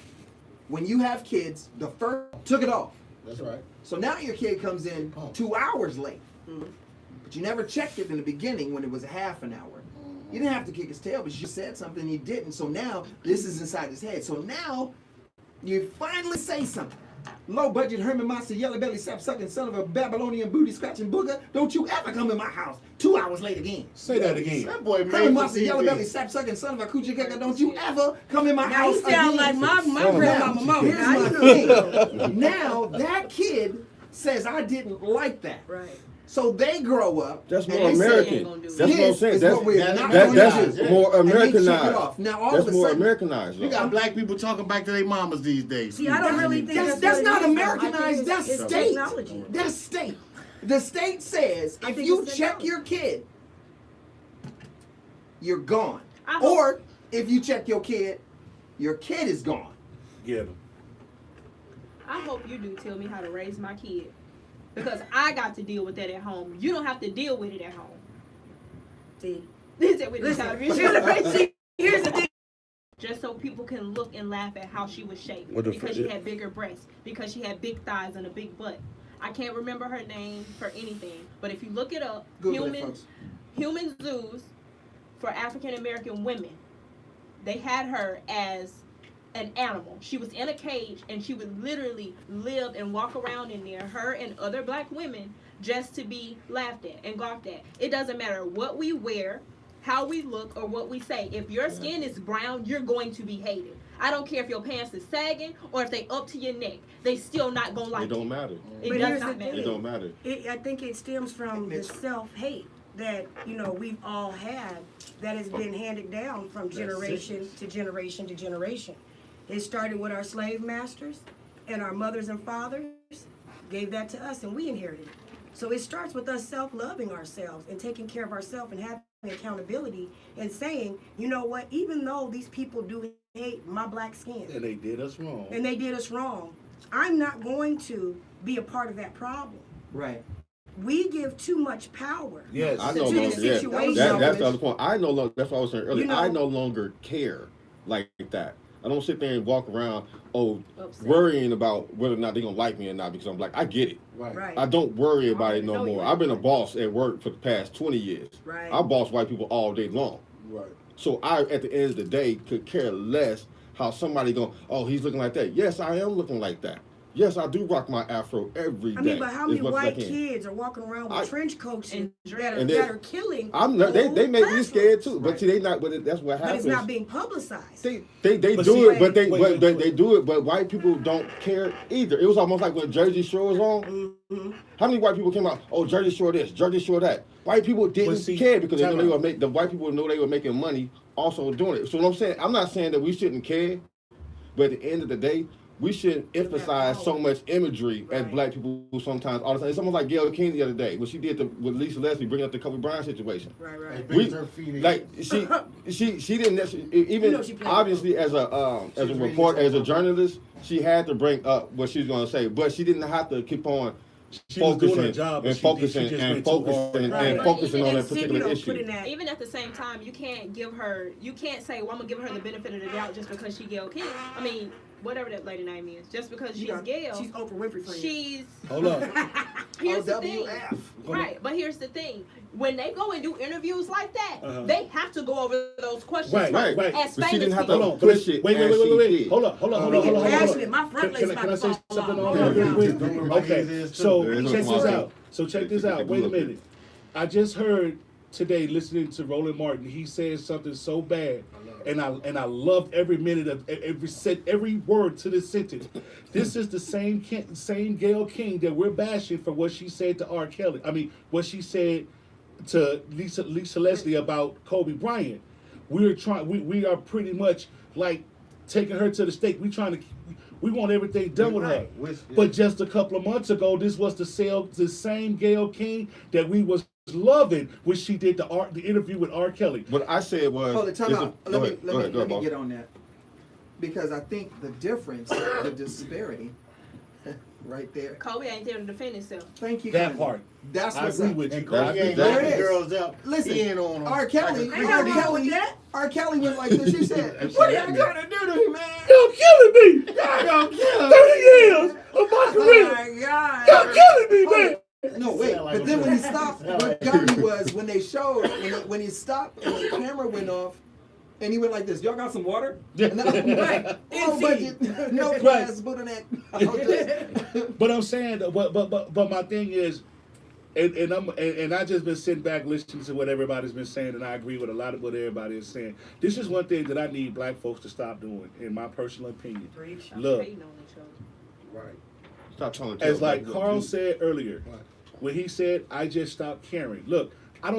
Speaker 1: when you have kids, the first took it off.
Speaker 6: That's right.
Speaker 1: So now your kid comes in 2 hours late. But you never checked it in the beginning when it was a half an hour. You didn't have to kick his tail, but you said something he didn't. So now this is inside his head. So now you finally say something. Low budget Herman Monster, yellow belly, sap sucking son of a Babylonian booty scratching booger. Don't you ever come in my house 2 hours late again.
Speaker 2: Say that again.
Speaker 6: That boy
Speaker 1: Herman
Speaker 6: made
Speaker 1: Monster,
Speaker 6: for
Speaker 1: yellow belly,
Speaker 6: TV.
Speaker 1: sap sucking son of a coochie caca. Don't you ever come in my
Speaker 3: Now
Speaker 1: house
Speaker 3: he sound like
Speaker 1: again.
Speaker 3: my grandmama mama.
Speaker 1: Here's
Speaker 3: Now
Speaker 1: my
Speaker 3: you-
Speaker 1: thing. Now that kid says I didn't like that.
Speaker 3: Right.
Speaker 1: So they grow up.
Speaker 5: That's
Speaker 1: and
Speaker 5: more
Speaker 1: they say,
Speaker 5: American. That's what I'm
Speaker 1: this
Speaker 5: saying.
Speaker 1: is
Speaker 5: That's
Speaker 1: what we're not
Speaker 5: that's
Speaker 1: gonna do.
Speaker 5: more
Speaker 1: And they check it
Speaker 5: Americanized.
Speaker 1: off. Now all
Speaker 5: That's
Speaker 1: of a
Speaker 5: more
Speaker 1: sudden,
Speaker 5: Americanized.
Speaker 6: You got black people talking back to their mamas these days.
Speaker 3: See, I don't really think
Speaker 1: that's
Speaker 3: what
Speaker 1: not
Speaker 3: it is.
Speaker 1: Americanized.
Speaker 3: I think
Speaker 1: That's
Speaker 3: it's
Speaker 1: state.
Speaker 3: technology.
Speaker 1: That's state. The state says
Speaker 3: I
Speaker 1: if
Speaker 3: think
Speaker 1: you
Speaker 3: it's
Speaker 1: check
Speaker 3: technology.
Speaker 1: your kid, you're gone.
Speaker 4: I hope-
Speaker 1: Or if you check your kid is gone.
Speaker 2: Get him.
Speaker 4: I hope you do tell me how to raise my kid. Because I got to deal with that at home. You don't have to deal with it at home.
Speaker 3: See,
Speaker 4: Is that what you're
Speaker 3: listen,
Speaker 4: trying to be?
Speaker 3: see, here's the thing
Speaker 4: just so people can look and laugh at how she was shaped.
Speaker 8: What the
Speaker 4: Because
Speaker 8: fuck?
Speaker 4: she had bigger breasts, because she had big thighs and a big butt. I can't remember her name for anything, but if you look it up,
Speaker 1: Google it, folks.
Speaker 4: human zoos for African American women, they had her as an animal. She was in a cage and she would literally live and walk around in there, her and other black women, just to be laughed at and gawked at. It doesn't matter what we wear, how we look, or what we say. If your skin is brown, you're going to be hated. I don't care if your pants is sagging or if they up to your neck. They still not gonna like
Speaker 5: It don't matter.
Speaker 4: It
Speaker 3: But
Speaker 4: does
Speaker 3: here's
Speaker 4: not
Speaker 3: the
Speaker 4: matter.
Speaker 5: It don't matter.
Speaker 3: I think it stems from the self-hate that, we've all had, that has been handed down from generation to generation to generation. It started with our slave masters, and our mothers and fathers gave that to us, and we inherited it. So it starts with us self-loving ourselves and taking care of ourselves and having accountability and saying, you know what, even though these people do hate my black skin
Speaker 2: And they did us wrong.
Speaker 3: and they did us wrong, I'm not going to be a part of that problem.
Speaker 1: Right.
Speaker 3: We give too much power.
Speaker 2: Yes.
Speaker 5: I
Speaker 3: To
Speaker 5: no
Speaker 3: the
Speaker 5: longer. Yeah,
Speaker 3: situation.
Speaker 5: that's the other point. I no longer. That's what I was saying earlier.
Speaker 3: You know-
Speaker 5: I no longer care like that. I don't sit there and walk around,
Speaker 4: Upset.
Speaker 5: worrying about whether or not they're gonna like me or not because I'm black. I get it.
Speaker 3: Right.
Speaker 5: I don't worry about it no
Speaker 4: know
Speaker 5: more.
Speaker 4: you
Speaker 5: I've been a
Speaker 4: like
Speaker 5: boss at work for the past 20 years.
Speaker 3: Right.
Speaker 5: I boss white people all day long.
Speaker 2: Right.
Speaker 5: So I, at the end of the day, could care less how somebody going, oh, he's looking like that. Yes, I am looking like that. Yes, I do rock my afro every day.
Speaker 3: I mean, but how many
Speaker 5: as much as I
Speaker 3: white
Speaker 5: can.
Speaker 3: kids are walking around with trench coats
Speaker 4: And
Speaker 3: that
Speaker 5: And
Speaker 3: are killing?
Speaker 5: I'm not, they
Speaker 3: whole
Speaker 5: make me
Speaker 3: classrooms?
Speaker 5: scared too. But
Speaker 1: Right.
Speaker 5: see, they not. But that's what
Speaker 3: But
Speaker 5: happens.
Speaker 3: it's not being publicized.
Speaker 5: They
Speaker 2: But
Speaker 5: do
Speaker 2: see-
Speaker 5: it, but they
Speaker 2: wait,
Speaker 5: but
Speaker 2: wait,
Speaker 5: they,
Speaker 2: wait.
Speaker 5: they do it, but white people don't care either. It was almost like when Jersey Shore was on.
Speaker 3: Mhm.
Speaker 5: How many white people came out? Oh, Jersey Shore this, Jersey Shore that. White people didn't
Speaker 2: see,
Speaker 5: care because they
Speaker 2: time
Speaker 5: know they
Speaker 2: out.
Speaker 5: were make the white people know they were making money also doing it. So what I'm saying, I'm not saying that we shouldn't care, but at the end of the day, we shouldn't emphasize so much imagery as
Speaker 3: Right.
Speaker 5: black people sometimes all the time. It's almost like Gayle King the other day when she did with Lisa Leslie bringing up the Kobe Bryant situation.
Speaker 3: Right, right.
Speaker 5: We, like she didn't necessarily even
Speaker 3: You know she played
Speaker 5: obviously as a reporter, as a journalist, she had to bring up what she was going to say, but she didn't have to keep on
Speaker 2: She was doing her
Speaker 5: focusing
Speaker 2: job, but
Speaker 5: and
Speaker 2: she
Speaker 5: focusing
Speaker 2: just
Speaker 5: and
Speaker 2: went too hard.
Speaker 5: focusing
Speaker 3: Right.
Speaker 5: and
Speaker 3: But
Speaker 5: focusing on
Speaker 4: even
Speaker 5: that
Speaker 3: And sit,
Speaker 5: particular
Speaker 3: put
Speaker 5: issue.
Speaker 3: in that.
Speaker 4: Even at the same time, you can't say, well, I'm gonna give her the benefit of the doubt just because she Gayle King. I mean, whatever that lady name is, just because she's Gayle,
Speaker 3: She's Oprah Winfrey friend.
Speaker 4: she's.
Speaker 2: Hold up.
Speaker 4: Here's the thing.
Speaker 1: OWF.
Speaker 4: Right, but here's the thing. When they go and do interviews like that,
Speaker 2: Uh-huh.
Speaker 4: they have to go over those questions
Speaker 2: Right,
Speaker 4: first.
Speaker 5: right.
Speaker 4: As
Speaker 5: But she
Speaker 4: famous
Speaker 5: didn't have to
Speaker 4: people.
Speaker 2: Hold on.
Speaker 5: push it
Speaker 2: Wait.
Speaker 5: as she did.
Speaker 2: Hold up.
Speaker 3: We get passionate. My front leg's
Speaker 2: Can
Speaker 3: about
Speaker 2: I
Speaker 3: to
Speaker 2: say
Speaker 3: fall
Speaker 2: something
Speaker 3: off.
Speaker 2: on that real quick?
Speaker 6: Don't look like
Speaker 2: Okay,
Speaker 6: his is, too.
Speaker 2: so
Speaker 5: There is no
Speaker 2: check this
Speaker 5: small
Speaker 2: out. So check this out. Wait a minute. I just heard today listening to Roland Martin. He said something so bad, and I loved every minute of every word to this sentence. This is the same Gayle King that we're bashing for what she said to R. Kelly. I mean, what she said to Lisa Leslie about Kobe Bryant. We are pretty much like taking her to the stake. We want everything done with her. But just a couple of months ago, this was the same Gayle King that we was loving when she did the interview with R. Kelly.
Speaker 5: What I said was,
Speaker 1: Hold it, time
Speaker 5: is
Speaker 1: out.
Speaker 5: a-
Speaker 1: Let
Speaker 5: go
Speaker 1: me
Speaker 5: ahead, go ahead, boss.
Speaker 1: get on that. Because I think the difference, the disparity, right there.
Speaker 4: Kobe ain't there to defend himself.
Speaker 1: Thank you.
Speaker 2: That
Speaker 1: Connie.
Speaker 2: part.
Speaker 1: That's
Speaker 2: I
Speaker 1: what's
Speaker 2: agree
Speaker 1: up.
Speaker 2: with you.
Speaker 6: And Kobe ain't
Speaker 5: There
Speaker 6: knocking
Speaker 1: it is.
Speaker 6: girls up.
Speaker 1: Listen,
Speaker 6: He ain't on them.
Speaker 1: R. Kelly,
Speaker 3: Ain't nothing wrong with that.
Speaker 1: R. Kelly went like this. He said, "What are y'all gonna do to me, man?
Speaker 2: Y'all killing me!
Speaker 1: Y'all gonna kill him."
Speaker 2: 30 years of my
Speaker 3: Oh
Speaker 2: career!
Speaker 3: my God.
Speaker 2: Y'all killing me, man!
Speaker 1: No, wait.
Speaker 6: Sound like
Speaker 1: But then
Speaker 6: a-
Speaker 1: when he stopped, what got me was when they showed, when he stopped and the camera went off, and he went like this. Y'all got some water? And I'm like, oh, budget, no class, put on that. I was just-
Speaker 2: But I'm saying, but my thing is, and I just been sitting back listening to what everybody's been saying, and I agree with a lot of what everybody is saying. This is one thing that I need black folks to stop doing, in my personal opinion.
Speaker 3: Preach.
Speaker 2: Look,
Speaker 4: Hating on each other.
Speaker 2: right.
Speaker 5: Stop telling
Speaker 2: As
Speaker 5: tales
Speaker 2: like
Speaker 5: that.
Speaker 2: Carl said earlier, when he said, "I just stopped caring." Look, I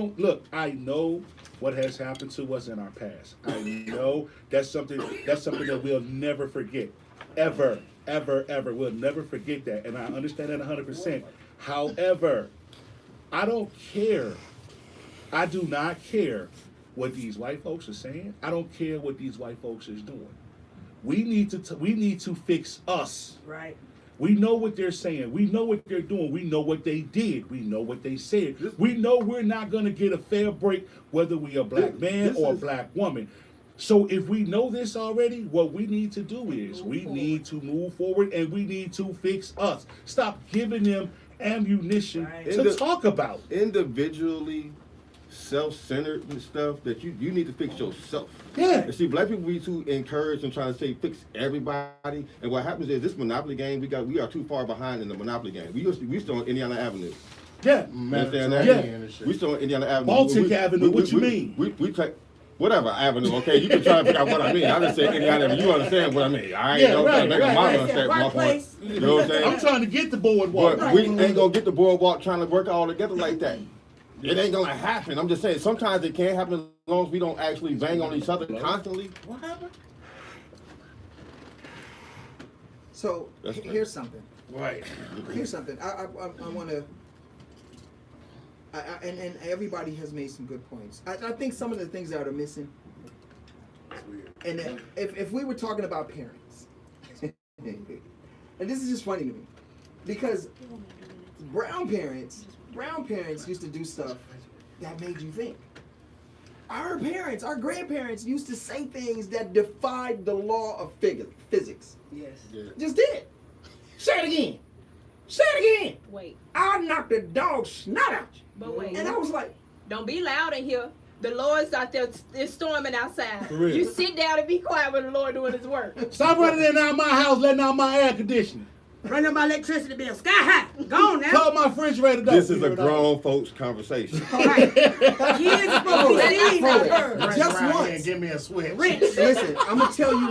Speaker 2: know what has happened to us in our past. I know that's something that we'll never forget, ever. We'll never forget that, and I understand that 100%. However, I don't care. I do not care what these white folks are saying. I don't care what these white folks is doing. We need to fix us.
Speaker 3: Right.
Speaker 2: We know what they're saying. We know what they're doing. We know what they did. We know what they said. We know we're not going to get a fair break whether we a black man
Speaker 5: This
Speaker 2: or a
Speaker 5: is-
Speaker 2: black woman. So if we know this already, what we need to do is we need to move forward and we need to fix us. Stop giving them ammunition to talk about.
Speaker 5: Individually, self-centered and stuff that you need to fix yourself.
Speaker 2: Yeah.
Speaker 5: And see, black people we too encouraged and trying to say fix everybody. And what happens is this Monopoly game, we are too far behind in the Monopoly game. We still on Indiana Avenue.
Speaker 2: Yeah.
Speaker 5: You understand that?
Speaker 2: Yeah.
Speaker 5: We still on Indiana Avenue.
Speaker 2: Baltic Avenue, what you mean?
Speaker 5: We take whatever avenue, okay? You can try to figure out what I mean. I just say Indiana Avenue. You understand what I mean? I ain't
Speaker 2: Yeah,
Speaker 5: know
Speaker 2: right,
Speaker 5: make
Speaker 2: right.
Speaker 5: a mama understand my point.
Speaker 3: Workplace.
Speaker 5: You know what I'm saying?
Speaker 2: I'm trying to get the boardwalk.
Speaker 5: But we ain't gonna get the boardwalk trying to work all together like that. It ain't gonna happen. I'm just saying sometimes it can happen as long as we don't actually bang on each other constantly.
Speaker 6: What happened?
Speaker 1: So here's something.
Speaker 2: Right.
Speaker 1: Here's something. I want to. And everybody has made some good points. I think some of the things that are missing. And then if we were talking about parents, and this is just funny to me, because brown parents used to do stuff that made you think. Our parents, our grandparents used to say things that defied the law of physics.
Speaker 3: Yes.
Speaker 1: Just did. Say it again. Say it again.
Speaker 4: Wait,
Speaker 1: I'll knock the dog's snot out you.
Speaker 4: but wait.
Speaker 1: And I was like,
Speaker 4: Don't be loud in here. The Lord's out there. It's storming outside.
Speaker 2: For real.
Speaker 4: You sit down and be quiet when the Lord doing His work.
Speaker 2: Stop running in and out of my house, letting out my air conditioning.
Speaker 3: Run up my electricity bill. Sky high. Go on now.
Speaker 2: Call my refrigerator down.
Speaker 5: This is a grown folks conversation.
Speaker 3: Right. Kids supposed to be seen, not heard.
Speaker 6: Run
Speaker 1: Just
Speaker 6: around here
Speaker 1: once.
Speaker 6: and give me a switch.
Speaker 1: listen, I'm gonna tell you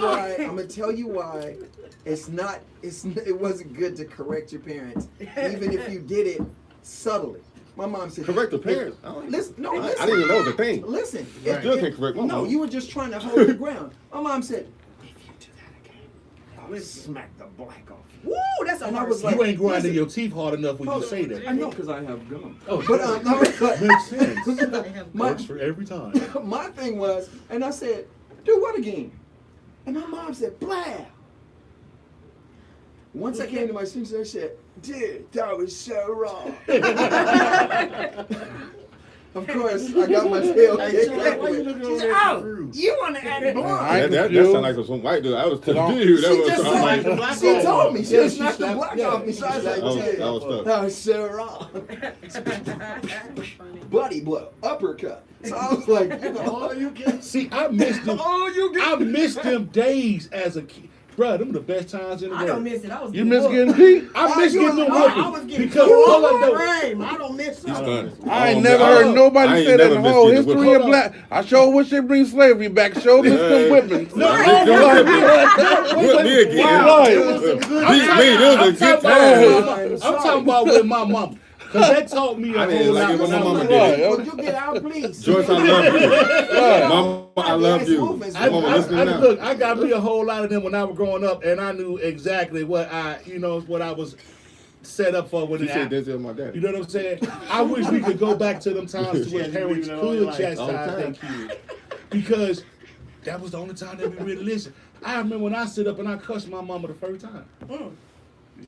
Speaker 1: why it wasn't good to correct your parents, even if you did it subtly. My mom said,
Speaker 5: Correct the parents.
Speaker 1: Listen,
Speaker 5: I didn't even know it was a thing.
Speaker 1: Listen,
Speaker 5: I still can't correct my
Speaker 1: no,
Speaker 5: mom.
Speaker 1: you were just trying to hold your ground. My mom said, if you do that again, I'll smack the black off you.
Speaker 3: Woo, that's a
Speaker 1: And I
Speaker 3: hard
Speaker 1: was
Speaker 3: slap.
Speaker 2: You ain't grinding
Speaker 1: Listen.
Speaker 2: your teeth hard enough when you say
Speaker 1: I
Speaker 2: that.
Speaker 1: know because I have gum.
Speaker 2: Oh,
Speaker 1: But
Speaker 2: makes sense.
Speaker 1: my,
Speaker 2: Works for every time.
Speaker 1: my thing was, and I said, do what again? And my mom said, blah. Once I came to my sister, I said, dude, that was so wrong. Of course, I got my tail
Speaker 6: Hey,
Speaker 1: kicked.
Speaker 6: so why you looking over there
Speaker 1: Oh,
Speaker 6: confused?
Speaker 1: you want to add blonde?
Speaker 5: That sounds like some white dude. I was to the dude. That
Speaker 1: She
Speaker 5: was
Speaker 1: just
Speaker 5: I'm like,
Speaker 1: said,
Speaker 6: black
Speaker 1: she
Speaker 6: off.
Speaker 1: told me, she
Speaker 2: Yeah,
Speaker 1: just
Speaker 2: she
Speaker 1: knocked the
Speaker 2: slapped-
Speaker 1: black
Speaker 2: yeah,
Speaker 1: off me. So I was like,
Speaker 5: that was
Speaker 1: dude,
Speaker 5: tough.
Speaker 1: that was so wrong. Buddy blow, uppercut. So I was like, you know,
Speaker 6: Oh, you can.
Speaker 2: See, I missed them. I missed them days as a kid. Bruh, them the best times in the
Speaker 3: I don't
Speaker 2: world.
Speaker 3: miss it. I was
Speaker 8: You
Speaker 3: getting
Speaker 8: miss
Speaker 3: whooped.
Speaker 8: getting beat?
Speaker 2: I miss
Speaker 1: you
Speaker 2: getting them
Speaker 1: was-
Speaker 3: I was
Speaker 2: whooping.
Speaker 3: getting
Speaker 2: Because
Speaker 3: whooped.
Speaker 2: hold on, though.
Speaker 3: Frame. I don't miss
Speaker 5: He's
Speaker 3: it.
Speaker 5: done.
Speaker 8: I ain't
Speaker 5: Oh,
Speaker 8: never
Speaker 5: man.
Speaker 8: heard
Speaker 5: I
Speaker 8: nobody
Speaker 5: ain't
Speaker 8: say that
Speaker 5: never
Speaker 8: in the
Speaker 5: missed
Speaker 8: whole
Speaker 5: getting
Speaker 8: history
Speaker 5: whipped.
Speaker 8: of black. I sure wish they bring slavery back. Show me some whippings.
Speaker 2: No,
Speaker 5: Whip me again.
Speaker 8: Wow.
Speaker 5: Beat me. This was a good time.
Speaker 2: I'm talking about with my mama. Because that taught me a
Speaker 5: I didn't
Speaker 2: whole
Speaker 5: like
Speaker 2: lot
Speaker 5: it when
Speaker 2: when
Speaker 5: my
Speaker 2: I
Speaker 5: mama
Speaker 2: was
Speaker 5: did
Speaker 2: young.
Speaker 5: it.
Speaker 1: would you get out, please?
Speaker 5: Joyce, I love you. Mama, I love you. Mama, listening now.
Speaker 2: Look, I got me a whole lot of them when I was growing up, and I knew exactly what I was set up for when
Speaker 5: You
Speaker 2: it
Speaker 5: said
Speaker 2: happened.
Speaker 5: Denzel, my daddy.
Speaker 2: You know what I'm saying? I wish we could go back to them times to where
Speaker 6: Yeah,
Speaker 2: parents
Speaker 6: you leave it on
Speaker 2: could
Speaker 6: like
Speaker 2: chastise
Speaker 5: all the
Speaker 2: their
Speaker 5: time.
Speaker 2: kids. Because that was the only time that we really listened. I remember when I sit up and I cussed my mama the first time.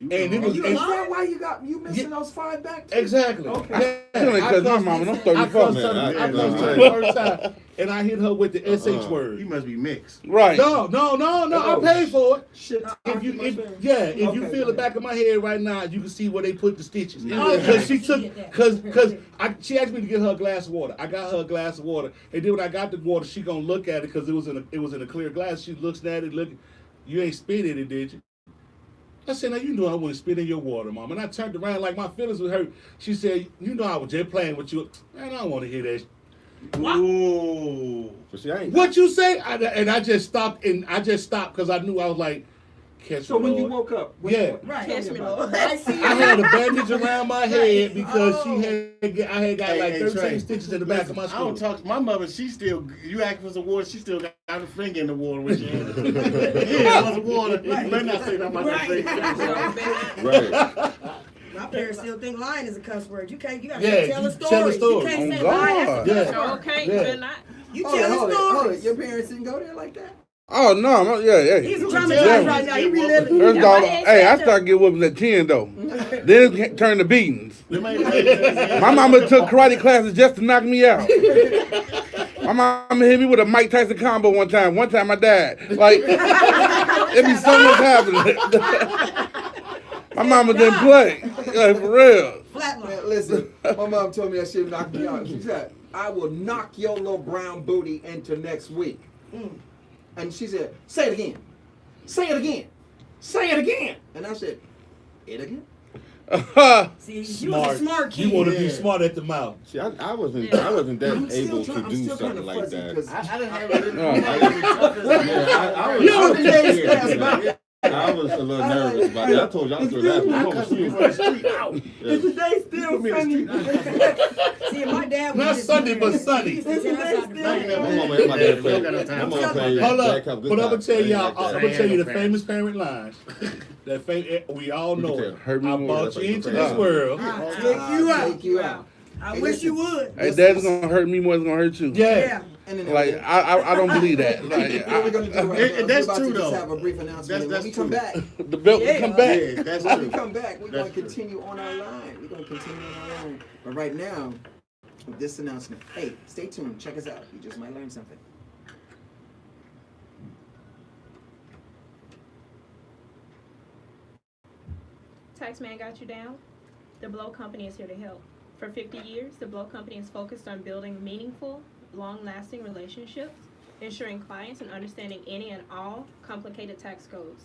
Speaker 2: And it was
Speaker 1: Is
Speaker 2: and-
Speaker 1: that why you missing those 5 back?
Speaker 2: exactly.
Speaker 1: Okay.
Speaker 2: Yeah,
Speaker 8: Really,
Speaker 2: I
Speaker 8: 'cause my
Speaker 2: cussed-
Speaker 8: mama, I'm
Speaker 2: I
Speaker 8: 34.
Speaker 2: cussed
Speaker 5: Man,
Speaker 2: her
Speaker 5: I
Speaker 2: the
Speaker 5: ain't gonna
Speaker 2: first time, and I hit her with the SH
Speaker 6: You
Speaker 2: word.
Speaker 6: must be mixed.
Speaker 8: Right.
Speaker 2: No, I paid for it.
Speaker 1: Shit.
Speaker 2: If you
Speaker 1: Okay,
Speaker 2: feel the back of my head right now, you can see where they put the stitches.
Speaker 3: Okay.
Speaker 2: Because she took,
Speaker 3: She did that.
Speaker 2: because she asked me to get her a glass of water. I got her a glass of water, and then when I got the water, she gonna look at it because it was in a clear glass. She looks at it, look. You ain't spit in it, did you? I said, now you know I wouldn't spit in your water, Mom. And I turned around like my feelings was hurt. She said, you know I was just playing with you. Man, I don't want to hear that.
Speaker 6: Ooh.
Speaker 5: But see, I ain't.
Speaker 2: What you say? I just stopped because I knew I was like, catch
Speaker 1: So
Speaker 2: me,
Speaker 1: when you
Speaker 2: Lord.
Speaker 1: woke up,
Speaker 2: Yeah.
Speaker 3: Right.
Speaker 4: Catch me, Lord.
Speaker 3: I see.
Speaker 2: I had a bandage around my head because
Speaker 3: Oh.
Speaker 2: I had got like 13
Speaker 6: Trey,
Speaker 2: stitches in the back of my
Speaker 6: I don't
Speaker 2: skull.
Speaker 6: talk to my mother. She still, you ask for some water, she still got her finger in the water when she had it. Yeah, want some water. You better not say that about that.
Speaker 5: Right.
Speaker 3: My parents still think lying is a cuss word. You gotta
Speaker 2: Yeah,
Speaker 3: tell a
Speaker 2: you
Speaker 3: story.
Speaker 2: tell a story.
Speaker 3: You can't
Speaker 8: Oh,
Speaker 3: say lie.
Speaker 8: God.
Speaker 3: That's a cuss
Speaker 2: Yeah.
Speaker 3: word.
Speaker 4: Okay,
Speaker 2: Yeah.
Speaker 4: better not.
Speaker 3: You
Speaker 1: Hold
Speaker 3: tell
Speaker 1: it, hold
Speaker 3: stories.
Speaker 1: it. Your parents didn't go there like that?
Speaker 8: Oh, no. Yeah.
Speaker 3: He's
Speaker 8: Yeah.
Speaker 3: traumatized right now. He reliving.
Speaker 8: First
Speaker 4: Yeah,
Speaker 8: off,
Speaker 4: my head
Speaker 8: hey, I
Speaker 4: said
Speaker 8: started getting whoopings at 10, though. Then it turned to beatings.
Speaker 6: Them ain't-
Speaker 8: My mama took karate classes just to knock me out. My mom hit me with a Mike Tyson combo one time. One time I died. Like, it be so much happening. My mama didn't play. Like, for real.
Speaker 1: Man, listen, my mom told me that shit knocked me out. She said, I will knock your little brown booty into next week. And she said, say it again. Say it again. Say it again. And I said, it again?
Speaker 3: See, you was a smart kid.
Speaker 2: You want to be smart at the mouth.
Speaker 5: See, I wasn't that
Speaker 1: I'm
Speaker 5: able
Speaker 1: still
Speaker 5: to
Speaker 1: I'm
Speaker 5: do
Speaker 1: still
Speaker 5: something
Speaker 1: kinda
Speaker 5: like
Speaker 1: fuzzy
Speaker 5: that.
Speaker 1: 'cause
Speaker 6: I didn't have it.
Speaker 5: I was,
Speaker 1: You
Speaker 5: I
Speaker 1: know
Speaker 5: was
Speaker 1: the days
Speaker 5: scared.
Speaker 1: pass by.
Speaker 5: I was a little nervous about that. I told you I was through that.
Speaker 6: I
Speaker 5: I'm
Speaker 6: cussed
Speaker 5: gonna
Speaker 6: you
Speaker 5: shoot.
Speaker 6: for the street. Out.
Speaker 1: Today still sunny.
Speaker 3: See, my dad was
Speaker 2: Not
Speaker 3: just
Speaker 2: Sunday, but
Speaker 3: married.
Speaker 2: Sunny.
Speaker 3: He used to tell us how to fight.
Speaker 5: My mama and my dad
Speaker 6: We don't got no
Speaker 5: played.
Speaker 6: time.
Speaker 5: My mama played.
Speaker 2: Hold
Speaker 5: Jack
Speaker 2: up,
Speaker 5: Up Good
Speaker 2: but I'm gonna
Speaker 5: Times.
Speaker 2: tell y'all.
Speaker 5: Like
Speaker 2: I'm
Speaker 5: that.
Speaker 2: gonna tell you the
Speaker 6: Parents.
Speaker 2: famous parent lines. We all know it.
Speaker 8: Hurt me
Speaker 2: I
Speaker 8: more.
Speaker 2: brought you into this
Speaker 8: Ah.
Speaker 2: world.
Speaker 3: Take you out.
Speaker 1: Take you out.
Speaker 3: I
Speaker 1: Hey,
Speaker 3: wish
Speaker 1: listen.
Speaker 3: you would.
Speaker 8: Hey, dad's gonna hurt me more than gonna hurt you.
Speaker 3: Yeah.
Speaker 1: And then
Speaker 8: Like, I don't believe that. Like,
Speaker 1: what we're gonna do right
Speaker 6: It-
Speaker 1: now,
Speaker 6: that's
Speaker 1: we're about
Speaker 6: true,
Speaker 1: to just
Speaker 6: though.
Speaker 1: have a brief announcement. And
Speaker 6: That's
Speaker 1: when we come
Speaker 6: true.
Speaker 1: back,
Speaker 8: the belt will come back.
Speaker 6: Yeah, that's
Speaker 1: when we
Speaker 6: true.
Speaker 1: come back, we're
Speaker 6: That's
Speaker 1: going to
Speaker 6: true.
Speaker 1: continue on our line. We're going to continue on our line. But right now, with this announcement, hey, stay tuned. Check us out. You just might learn something.
Speaker 4: Taxman got you down? The Blow Company is here to help. For 50 years, the Blow Company is focused on building meaningful, long-lasting relationships, ensuring clients and understanding any and all complicated tax codes.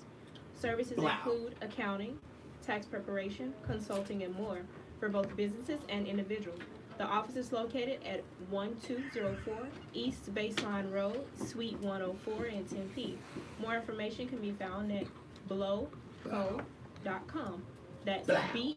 Speaker 4: Services include accounting, tax preparation, consulting, and more for both businesses and individuals. The office is located at 1204 East Baseline Road, Suite 104 in Tempe. More information can be found at blowco.com. That's BLAUCO.com.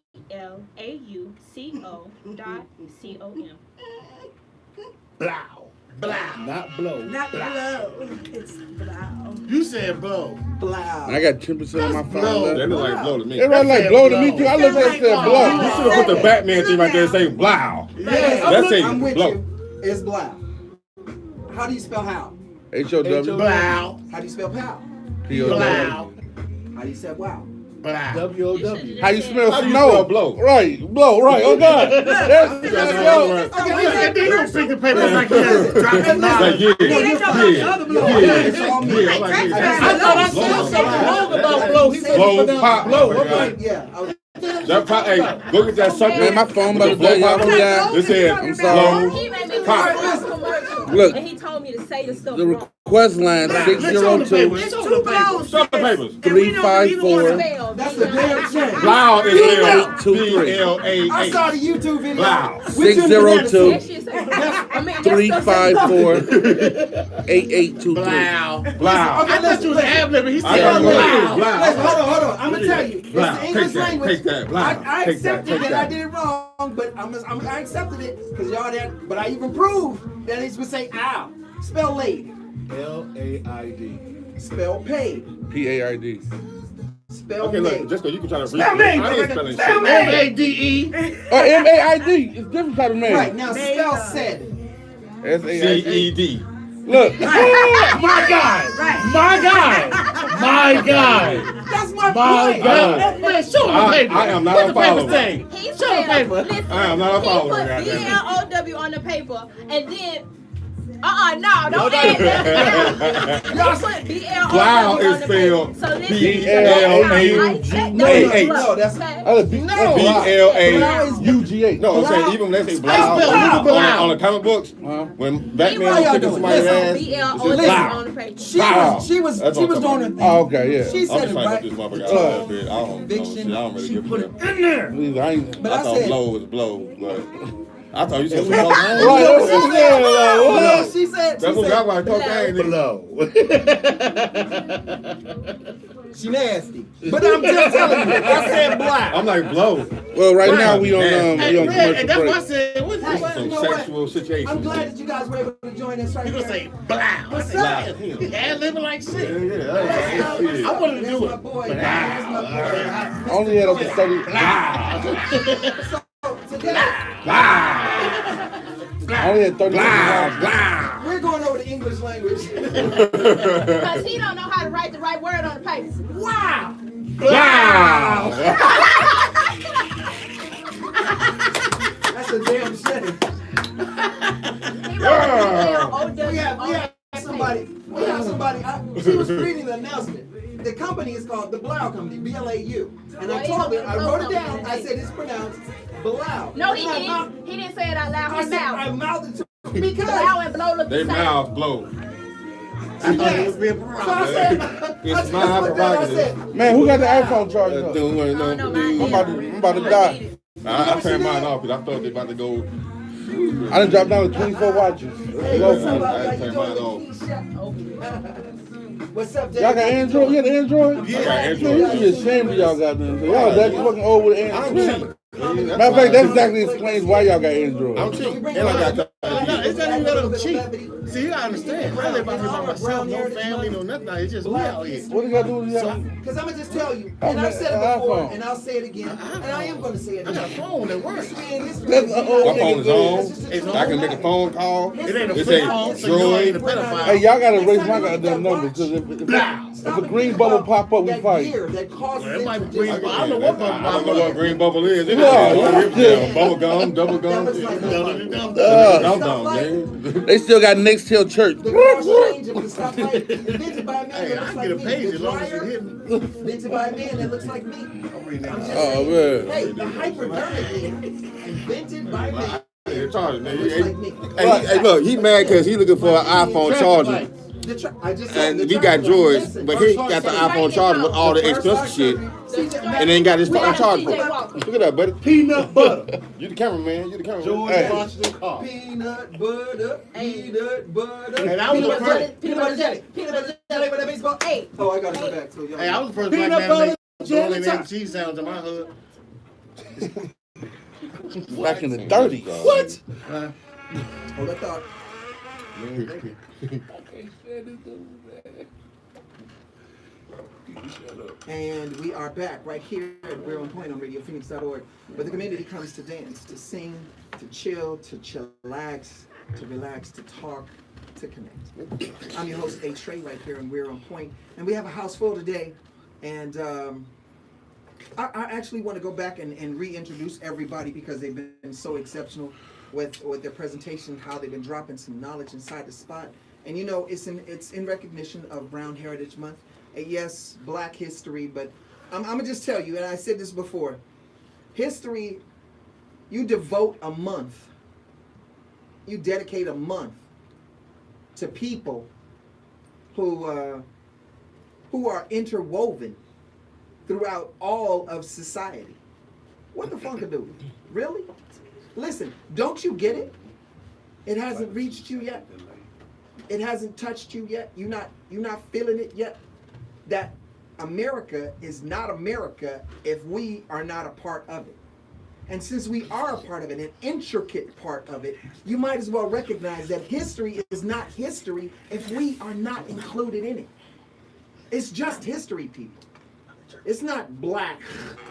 Speaker 2: Blow. Not blow.
Speaker 3: Not blow. It's blow.
Speaker 6: You said blow.
Speaker 8: And
Speaker 1: Blow.
Speaker 8: I got 10% on my
Speaker 6: Blow.
Speaker 8: phone
Speaker 5: That
Speaker 8: left.
Speaker 5: look like blow to me.
Speaker 8: It was like blow to me too. I looked at it and said
Speaker 5: You
Speaker 8: blow.
Speaker 5: should have put the Batman thing right there and say blow.
Speaker 1: Yes,
Speaker 5: That's it.
Speaker 1: I'm with
Speaker 5: Blow.
Speaker 1: you. It's blow. How do you spell how?
Speaker 8: H-O-W.
Speaker 6: Blow.
Speaker 1: How do you spell pow?
Speaker 8: P-O-W.
Speaker 6: Blow.
Speaker 1: How do you say wow?
Speaker 6: Blow.
Speaker 2: W-O-W.
Speaker 8: How you smell
Speaker 5: How do you
Speaker 8: snow?
Speaker 5: spell blow?
Speaker 8: Right, blow, right. Oh, God. That's
Speaker 6: They don't pick the papers like this. Drop it
Speaker 5: Like,
Speaker 6: now.
Speaker 5: yeah,
Speaker 1: It's all me.
Speaker 5: yeah, like,
Speaker 2: I
Speaker 5: yeah.
Speaker 2: thought I said something wrong about blow. He said
Speaker 5: Blow,
Speaker 2: it's
Speaker 5: pop.
Speaker 2: pronounced blow. I'm like,
Speaker 1: Yeah. I was-
Speaker 5: That pop, hey, go get that sucker.
Speaker 8: Man, my phone about to
Speaker 5: Blow
Speaker 8: die. Y'all
Speaker 5: pop.
Speaker 8: know that.
Speaker 5: This is
Speaker 8: I'm sorry.
Speaker 5: blow.
Speaker 4: He made me
Speaker 5: Pop.
Speaker 4: watch this commercial.
Speaker 8: Look.
Speaker 4: And he told me to say the stuff
Speaker 8: The
Speaker 4: wrong.
Speaker 8: request line
Speaker 6: Let's on the
Speaker 8: 602
Speaker 6: papers.
Speaker 3: It's two blows.
Speaker 5: Stop the papers.
Speaker 3: And we don't either one
Speaker 8: 354.
Speaker 3: spell.
Speaker 1: That's the damn shame.
Speaker 5: Blow is spelled
Speaker 8: 823.
Speaker 1: I saw
Speaker 5: B-L-A-H.
Speaker 1: the YouTube video.
Speaker 5: Blow.
Speaker 8: 602
Speaker 4: That shit say- I mean, that stuff say-
Speaker 8: 354 8823.
Speaker 6: Blow.
Speaker 5: Blow.
Speaker 6: I thought you was ad-libbing. He
Speaker 5: I
Speaker 6: said
Speaker 5: got
Speaker 6: blow.
Speaker 5: blow.
Speaker 1: Listen, hold on. I'm gonna tell you. It's
Speaker 5: Blow.
Speaker 1: the English
Speaker 5: Take that,
Speaker 1: language.
Speaker 5: take that. Blow.
Speaker 1: I
Speaker 5: Take that,
Speaker 1: accepted
Speaker 5: take
Speaker 1: that
Speaker 5: that.
Speaker 1: I did it wrong, but I accepted it because y'all did. But I even proved that it's would say ow. Spell laid.
Speaker 2: L-A-I-D.
Speaker 1: Spell paid.
Speaker 8: P-A-I-D.
Speaker 1: Spell
Speaker 5: Okay,
Speaker 1: made.
Speaker 5: look, just because you can try to read
Speaker 1: Spell
Speaker 5: it.
Speaker 1: made.
Speaker 5: I ain't spelling
Speaker 1: Spell
Speaker 5: shit.
Speaker 1: made.
Speaker 6: M-A-D-E.
Speaker 8: Oh, M-A-I-D. It's different type of man.
Speaker 1: Right now, spell said.
Speaker 8: S-A-I-D.
Speaker 5: C-E-D.
Speaker 8: Look.
Speaker 2: My guy. My guy. My guy.
Speaker 1: That's my
Speaker 2: My
Speaker 1: point.
Speaker 2: God.
Speaker 6: Man, show him the paper.
Speaker 5: I am not
Speaker 6: What
Speaker 5: a
Speaker 6: the paper
Speaker 5: follower.
Speaker 6: say?
Speaker 4: He
Speaker 6: Show the
Speaker 4: spelled,
Speaker 6: paper.
Speaker 4: listen,
Speaker 5: I am not a follower,
Speaker 4: he put
Speaker 5: goddamn.
Speaker 4: B-L-O-W on the paper, and then, no, don't add that. Y'all put B-L-O-W
Speaker 5: Blow
Speaker 4: on
Speaker 5: is
Speaker 4: the paper.
Speaker 5: spelled
Speaker 4: So listen,
Speaker 5: B-L-A-U-G-A-H.
Speaker 1: No, that's
Speaker 8: B-L-A-U-G-H.
Speaker 5: No, I'm saying even when they say blow on the comic books, when Batman
Speaker 1: How y'all
Speaker 5: was kicking
Speaker 1: doing?
Speaker 5: somebody's
Speaker 1: Listen,
Speaker 5: ass,
Speaker 4: B-L-O-W on the paper.
Speaker 1: she was
Speaker 5: That's
Speaker 1: doing
Speaker 5: what I'm
Speaker 1: her
Speaker 5: talking
Speaker 1: thing.
Speaker 8: Oh, okay, yeah.
Speaker 1: She
Speaker 5: I'm
Speaker 1: said
Speaker 5: just
Speaker 1: it
Speaker 5: trying to
Speaker 1: right.
Speaker 5: get this motherfucker out of here. I don't know.
Speaker 1: Conviction.
Speaker 5: Shit, I don't really
Speaker 1: She
Speaker 5: give
Speaker 1: put
Speaker 5: a
Speaker 1: it
Speaker 5: damn.
Speaker 1: in there.
Speaker 8: Please, I ain't.
Speaker 1: But
Speaker 5: I
Speaker 1: I
Speaker 5: thought
Speaker 1: said,
Speaker 5: blow was blow, but I thought you said some
Speaker 8: Right,
Speaker 5: cocaine.
Speaker 8: that's what she said. Like, what?
Speaker 1: no, she said,
Speaker 5: That's what got my cocaine.
Speaker 2: Blow.
Speaker 1: she nasty. But I'm just telling you, I said black.
Speaker 5: I'm like blow.
Speaker 8: Well, right now we on
Speaker 6: Hey,
Speaker 8: we on
Speaker 6: man, and
Speaker 8: commercial
Speaker 6: that's why I
Speaker 8: break.
Speaker 6: said, what's
Speaker 1: Hey,
Speaker 6: this?
Speaker 5: Some
Speaker 1: you know what?
Speaker 5: sexual situation.
Speaker 1: I'm glad that you guys were able to join us right
Speaker 6: You
Speaker 1: here.
Speaker 6: gonna say blow. I said,
Speaker 5: Blow.
Speaker 6: ad-libbing like
Speaker 5: Yeah,
Speaker 6: shit.
Speaker 5: yeah, that's shit.
Speaker 6: I wanted to
Speaker 1: That's
Speaker 6: do
Speaker 1: my
Speaker 6: it.
Speaker 1: boy. That's my boy.
Speaker 8: I only had over 30.
Speaker 1: Today,
Speaker 8: I only had 30
Speaker 5: Blah,
Speaker 1: we're going over the English language.
Speaker 4: Because he don't know how to write the right word on the paper.
Speaker 1: Wow.
Speaker 5: blah.
Speaker 1: That's a damn shame.
Speaker 4: He wrote B-L-O-W
Speaker 1: She was reading the announcement. The company is called the Blau Company, Blau. And I told her, I wrote it down. I said it's pronounced Blau.
Speaker 4: No, he didn't. He didn't say it out loud.
Speaker 1: I
Speaker 4: His
Speaker 1: said I
Speaker 4: mouth.
Speaker 1: mouthed it to her because.
Speaker 4: Blow and blow look
Speaker 5: They
Speaker 4: the same.
Speaker 5: mouths blow.
Speaker 6: I thought it was being
Speaker 1: So I said,
Speaker 5: It's
Speaker 1: I just
Speaker 5: my
Speaker 1: looked at her, I
Speaker 5: prerogative.
Speaker 1: said,
Speaker 8: Man, who got the iPhone charger? up? I'm about to die.
Speaker 5: I turned mine off because I thought they about to go.
Speaker 8: I done dropped down to 24 watches.
Speaker 1: hey,
Speaker 8: Go
Speaker 1: what's
Speaker 8: for
Speaker 1: up,
Speaker 8: it.
Speaker 1: how
Speaker 5: I
Speaker 1: you
Speaker 5: turned
Speaker 1: doing,
Speaker 5: mine
Speaker 1: Keisha? What's up, Dave?
Speaker 8: Y'all got Android? You got Android?
Speaker 6: Yeah.
Speaker 5: I got
Speaker 8: Man,
Speaker 5: Android.
Speaker 8: you should be ashamed of y'all got them. Y'all that fucking old with Android.
Speaker 5: I'm
Speaker 8: Matter of fact, that exactly explains why y'all got Android.
Speaker 5: I'm cheap. And I got
Speaker 6: No, it's not even that I'm cheap. See, you gotta understand. I live out here by myself, no family, no nothing. It's just we out here.
Speaker 8: What do you got to do with y'all?
Speaker 1: Because I'm going to just tell you,
Speaker 8: Oh,
Speaker 1: and I've said it
Speaker 8: man,
Speaker 1: before,
Speaker 8: iPhone.
Speaker 1: and I'll say it again, and I am going to say it
Speaker 6: I got a
Speaker 1: again.
Speaker 6: phone that works.
Speaker 1: History and history.
Speaker 8: That's
Speaker 1: is
Speaker 8: a
Speaker 1: not-
Speaker 8: old
Speaker 5: My phone is
Speaker 8: nigga
Speaker 5: on.
Speaker 6: It's
Speaker 5: I can make a phone call.
Speaker 6: It ain't a
Speaker 5: It
Speaker 6: flip
Speaker 5: say
Speaker 6: phone, so you ain't a
Speaker 5: Droid.
Speaker 6: pedophile.
Speaker 8: Hey, y'all gotta raise my goddamn numbers because if a green bubble pop up, we
Speaker 1: That
Speaker 8: fight.
Speaker 1: gear that causes
Speaker 6: Well, it might be
Speaker 1: it
Speaker 6: green
Speaker 1: to
Speaker 6: bubble. I don't know what bubble
Speaker 5: I don't know what green bubble is. It
Speaker 8: Yeah.
Speaker 5: bubble gum, double
Speaker 1: That
Speaker 5: gum.
Speaker 1: looks like
Speaker 6: Dumb.
Speaker 5: Dum dum, nigga.
Speaker 8: They still got Next Hill Church.
Speaker 1: the cross change of the stoplight invented by a man
Speaker 6: Hey,
Speaker 1: that
Speaker 6: I
Speaker 1: looks
Speaker 6: can
Speaker 1: like
Speaker 6: get a
Speaker 1: me.
Speaker 6: page
Speaker 1: The
Speaker 6: as long as you
Speaker 1: dryer
Speaker 6: hit me.
Speaker 1: invented by a man that looks like me.
Speaker 6: I'm reading that.
Speaker 1: I'm just
Speaker 8: Oh,
Speaker 1: saying.
Speaker 8: man.
Speaker 1: Hey, the hypodermic thing invented by me.
Speaker 5: You're charging, nigga.
Speaker 1: Looks like me.
Speaker 5: Hey, look, he mad because he looking for an iPhone charger.
Speaker 1: I just said
Speaker 5: And
Speaker 1: the
Speaker 5: we got
Speaker 1: traffic light.
Speaker 5: Droids,
Speaker 1: Listen,
Speaker 5: but
Speaker 1: first
Speaker 5: he
Speaker 1: heart
Speaker 5: got the
Speaker 1: surgery.
Speaker 5: iPhone charger with all the
Speaker 1: First
Speaker 5: expensive
Speaker 1: heart
Speaker 5: shit,
Speaker 1: surgery.
Speaker 5: and then got his phone charger.
Speaker 4: CJ Walker.
Speaker 5: Look at that, buddy.
Speaker 2: Peanut butter.
Speaker 5: You the cameraman. You the cameraman.
Speaker 6: George
Speaker 8: Hey.
Speaker 6: Washington Carver.
Speaker 1: Peanut butter, peanut butter.
Speaker 6: And I was the
Speaker 1: peanut butter,
Speaker 6: first.
Speaker 1: peanut butter jelly, peanut butter jelly with a baseball.
Speaker 4: Hey.
Speaker 1: Oh, I gotta go back to y'all.
Speaker 6: Hey, I was the first
Speaker 2: Peanut
Speaker 6: black man
Speaker 2: butter,
Speaker 6: to make
Speaker 2: jelly
Speaker 6: rolling
Speaker 2: time.
Speaker 6: and cheese sandwich in my hood.
Speaker 8: Back in the 30s.
Speaker 2: What?
Speaker 1: Hold that thought. And we are back right here at We're on Point on RadioPhoenix.org, where the community comes to dance, to sing, to chill, to chillax, to relax, to talk, to connect. I'm your host, A. Trey, right here on We're on Point, and we have a house full today. And I actually want to go back and reintroduce everybody because they've been so exceptional with their presentation, how they've been dropping some knowledge inside the spot. And you know, it's in recognition of Brown Heritage Month. And yes, Black history, but I'm gonna just tell you, and I said this before, history, you devote a month, you dedicate a month to people who are interwoven throughout all of society. What the fuck do? Really? Listen, don't you get it? It hasn't reached you yet. It hasn't touched you yet. You're not feeling it yet. That America is not America if we are not a part of it. And since we are a part of it, an intricate part of it, you might as well recognize that history is not history if we are not included in it. It's just history, people. It's not Black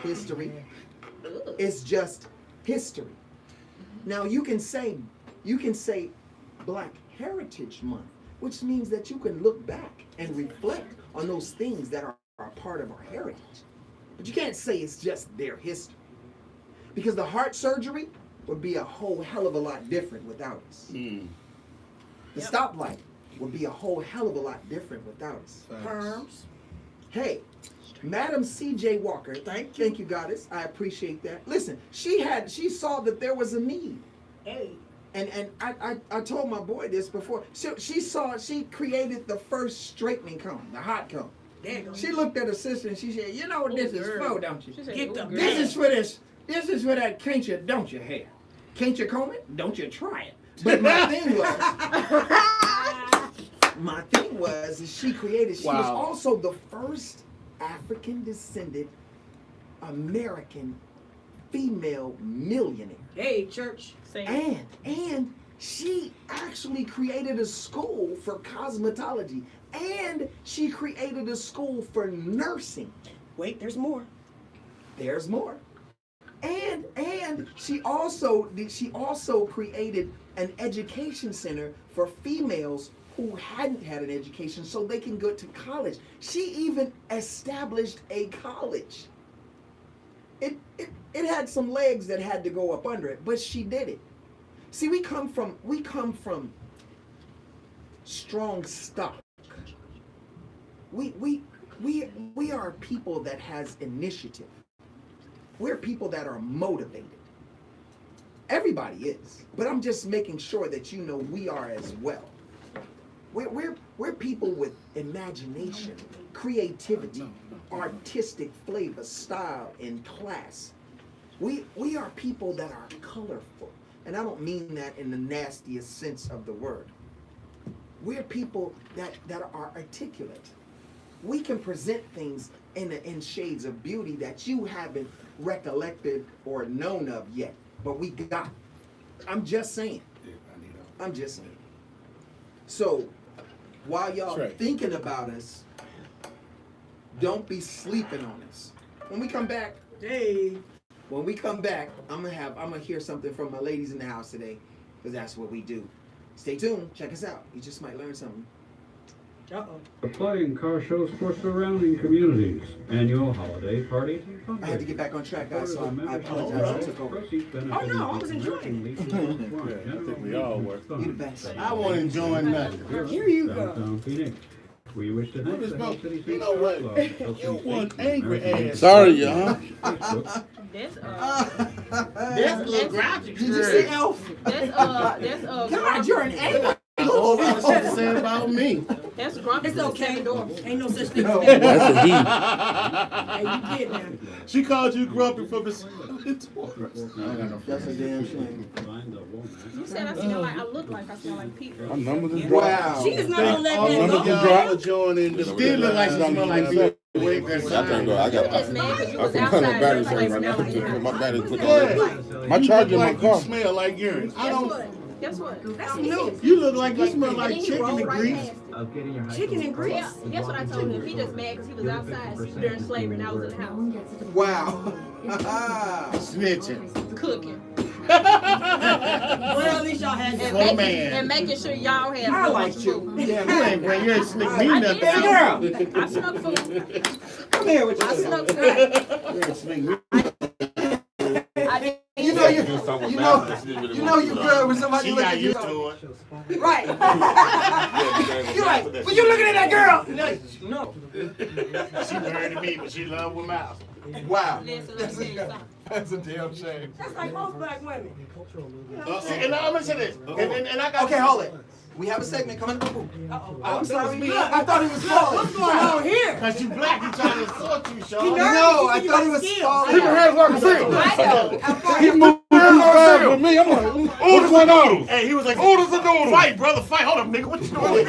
Speaker 1: history. It's just history. Now you can say Black Heritage Month, which means that you can look back and reflect on those things that are a part of our heritage. But you can't say it's just their history. Because the heart surgery would be a whole hell of a lot different without us. The stoplight would be a whole hell of a lot different without us.
Speaker 3: Perms.
Speaker 1: Hey, Madam C.J. Walker, thank you, Goddess. I appreciate that. Listen, she saw that there was a need.
Speaker 3: Hey.
Speaker 1: And I told my boy this before. She created the first straightening comb, the hot comb. She looked at her sister and she said, "You know what this is for, don't you?
Speaker 4: She said,
Speaker 3: Get
Speaker 4: "Ooh,
Speaker 3: the
Speaker 4: girl."
Speaker 1: This is for this. This is for that can't you, don't you hair. Can't you comb it? Don't you try it." But my thing was is she was
Speaker 6: Wow.
Speaker 1: also the first African descended American female millionaire.
Speaker 3: Hey, church.
Speaker 4: Say,
Speaker 1: And she actually created a school for cosmetology. And she created a school for nursing.
Speaker 3: Wait, there's more.
Speaker 1: There's more. And she also created an education center for females who hadn't had an education so they can go to college. She even established a college. It had some legs that had to go up under it, but she did it. See, we come from strong stock. we are people that has initiative. We're people that are motivated. Everybody is, but I'm just making sure that you know we are as well. We're people with imagination, creativity, artistic flavor, style, and class. We are people that are colorful, and I don't mean that in the nastiest sense of the word. We're people that are articulate. We can present things in shades of beauty that you haven't recollected or known of yet, but we got. I'm just saying. I'm just saying. So, while y'all
Speaker 2: That's right.
Speaker 1: thinking about us, don't be sleeping on us. When we come back,
Speaker 3: Hey.
Speaker 1: I'm gonna hear something from my ladies in the house today, because that's what we do. Stay tuned. Check us out. You just might learn something.
Speaker 3: Uh-oh.
Speaker 9: Applying car shows for surrounding communities. Annual holiday party.
Speaker 1: I had to get back on track, guys, so I apologize. I took over.
Speaker 3: Oh, no, I was enjoying
Speaker 9: it.
Speaker 2: Yeah, I think we all were.
Speaker 1: You the best.
Speaker 6: I won't enjoy nothing.
Speaker 3: Here you go.
Speaker 9: Downtown Phoenix. We wish to thank
Speaker 2: This
Speaker 9: the
Speaker 2: bro-
Speaker 9: Hell City
Speaker 2: you know what?
Speaker 9: Club,
Speaker 2: You one angry ass.
Speaker 8: Sorry, y'all.
Speaker 9: Facebook,
Speaker 4: That's
Speaker 6: That's a little grouchy.
Speaker 1: Did you say elf?
Speaker 4: that's
Speaker 1: God, you're an angel.
Speaker 6: A whole lot of shit to say about me.
Speaker 4: That's grumpy.
Speaker 3: It's okay. Ain't no such thing
Speaker 1: No.
Speaker 3: as that.
Speaker 8: That's a he.
Speaker 3: Hey, you get now.
Speaker 2: She called you grumpy from his.
Speaker 1: That's a damn shame.
Speaker 9: find the woman.
Speaker 4: You said I look like I smell like Pete.
Speaker 8: My numbers is dropped.
Speaker 1: Wow.
Speaker 3: She is not gonna let
Speaker 2: All
Speaker 3: that
Speaker 2: of
Speaker 3: go.
Speaker 2: y'all for joining the
Speaker 6: Still look like she smell like me. Wait,
Speaker 5: I can't go. I got.
Speaker 4: Just mad 'cause you was
Speaker 5: I can turn my
Speaker 4: outside,
Speaker 5: battery
Speaker 4: everybody
Speaker 5: right now.
Speaker 4: smell like you.
Speaker 5: My battery put
Speaker 2: Yeah.
Speaker 8: My charger in my
Speaker 2: Like you
Speaker 8: car.
Speaker 2: smell like urine. I
Speaker 4: Guess
Speaker 2: don't.
Speaker 4: what? Guess what?
Speaker 3: That's new.
Speaker 6: You look like you smell
Speaker 4: And
Speaker 6: like
Speaker 4: then he
Speaker 6: chicken
Speaker 4: rolled
Speaker 6: and
Speaker 4: right
Speaker 6: grease.
Speaker 4: past it.
Speaker 3: Chicken and grease.
Speaker 4: Yeah, guess what I told him? He just mad because he was outside during slavery and I was in the house
Speaker 1: Wow.
Speaker 6: Snitching.
Speaker 4: cooking
Speaker 3: Well, at least y'all had
Speaker 4: and
Speaker 3: that.
Speaker 6: man.
Speaker 4: making sure y'all had
Speaker 1: I
Speaker 4: so
Speaker 1: like
Speaker 4: much
Speaker 1: you.
Speaker 4: food.
Speaker 6: You ain't sneak me
Speaker 4: I
Speaker 6: nothing.
Speaker 4: did.
Speaker 1: Hey, girl.
Speaker 4: I snuck food.
Speaker 1: Come here with
Speaker 4: I
Speaker 1: you.
Speaker 4: snuck food.
Speaker 6: You ain't sneak me.
Speaker 4: I did.
Speaker 1: You know you good when somebody
Speaker 6: She
Speaker 1: look
Speaker 6: got
Speaker 1: at you.
Speaker 6: used to it.
Speaker 1: Right. You're like, but you looking at that girl. No.
Speaker 6: She married to me, but she loved with mouth.
Speaker 1: Wow.
Speaker 4: Listen, let me tell you something.
Speaker 2: That's a damn shame.
Speaker 3: That's like most black women.
Speaker 6: See, and I'm gonna say this. And I got.
Speaker 1: Okay, hold it. We have a segment coming up.
Speaker 3: Uh-oh.
Speaker 1: I'm sorry.
Speaker 6: me.
Speaker 1: Look, I thought he was
Speaker 3: Look,
Speaker 1: falling.
Speaker 3: what's going on here?
Speaker 6: Cause you black, you trying to insult you, Sean.
Speaker 3: nervous.
Speaker 1: No, I
Speaker 3: You
Speaker 1: thought he
Speaker 3: got
Speaker 1: was
Speaker 3: skills.
Speaker 1: falling.
Speaker 8: Keep your hands like a seal.
Speaker 4: I know.
Speaker 8: He moved too fast for me. I'm like, what's going on?
Speaker 6: Hey, he was like,
Speaker 8: Who does it do?
Speaker 6: fight, brother, fight. Hold up, nigga. What you doing?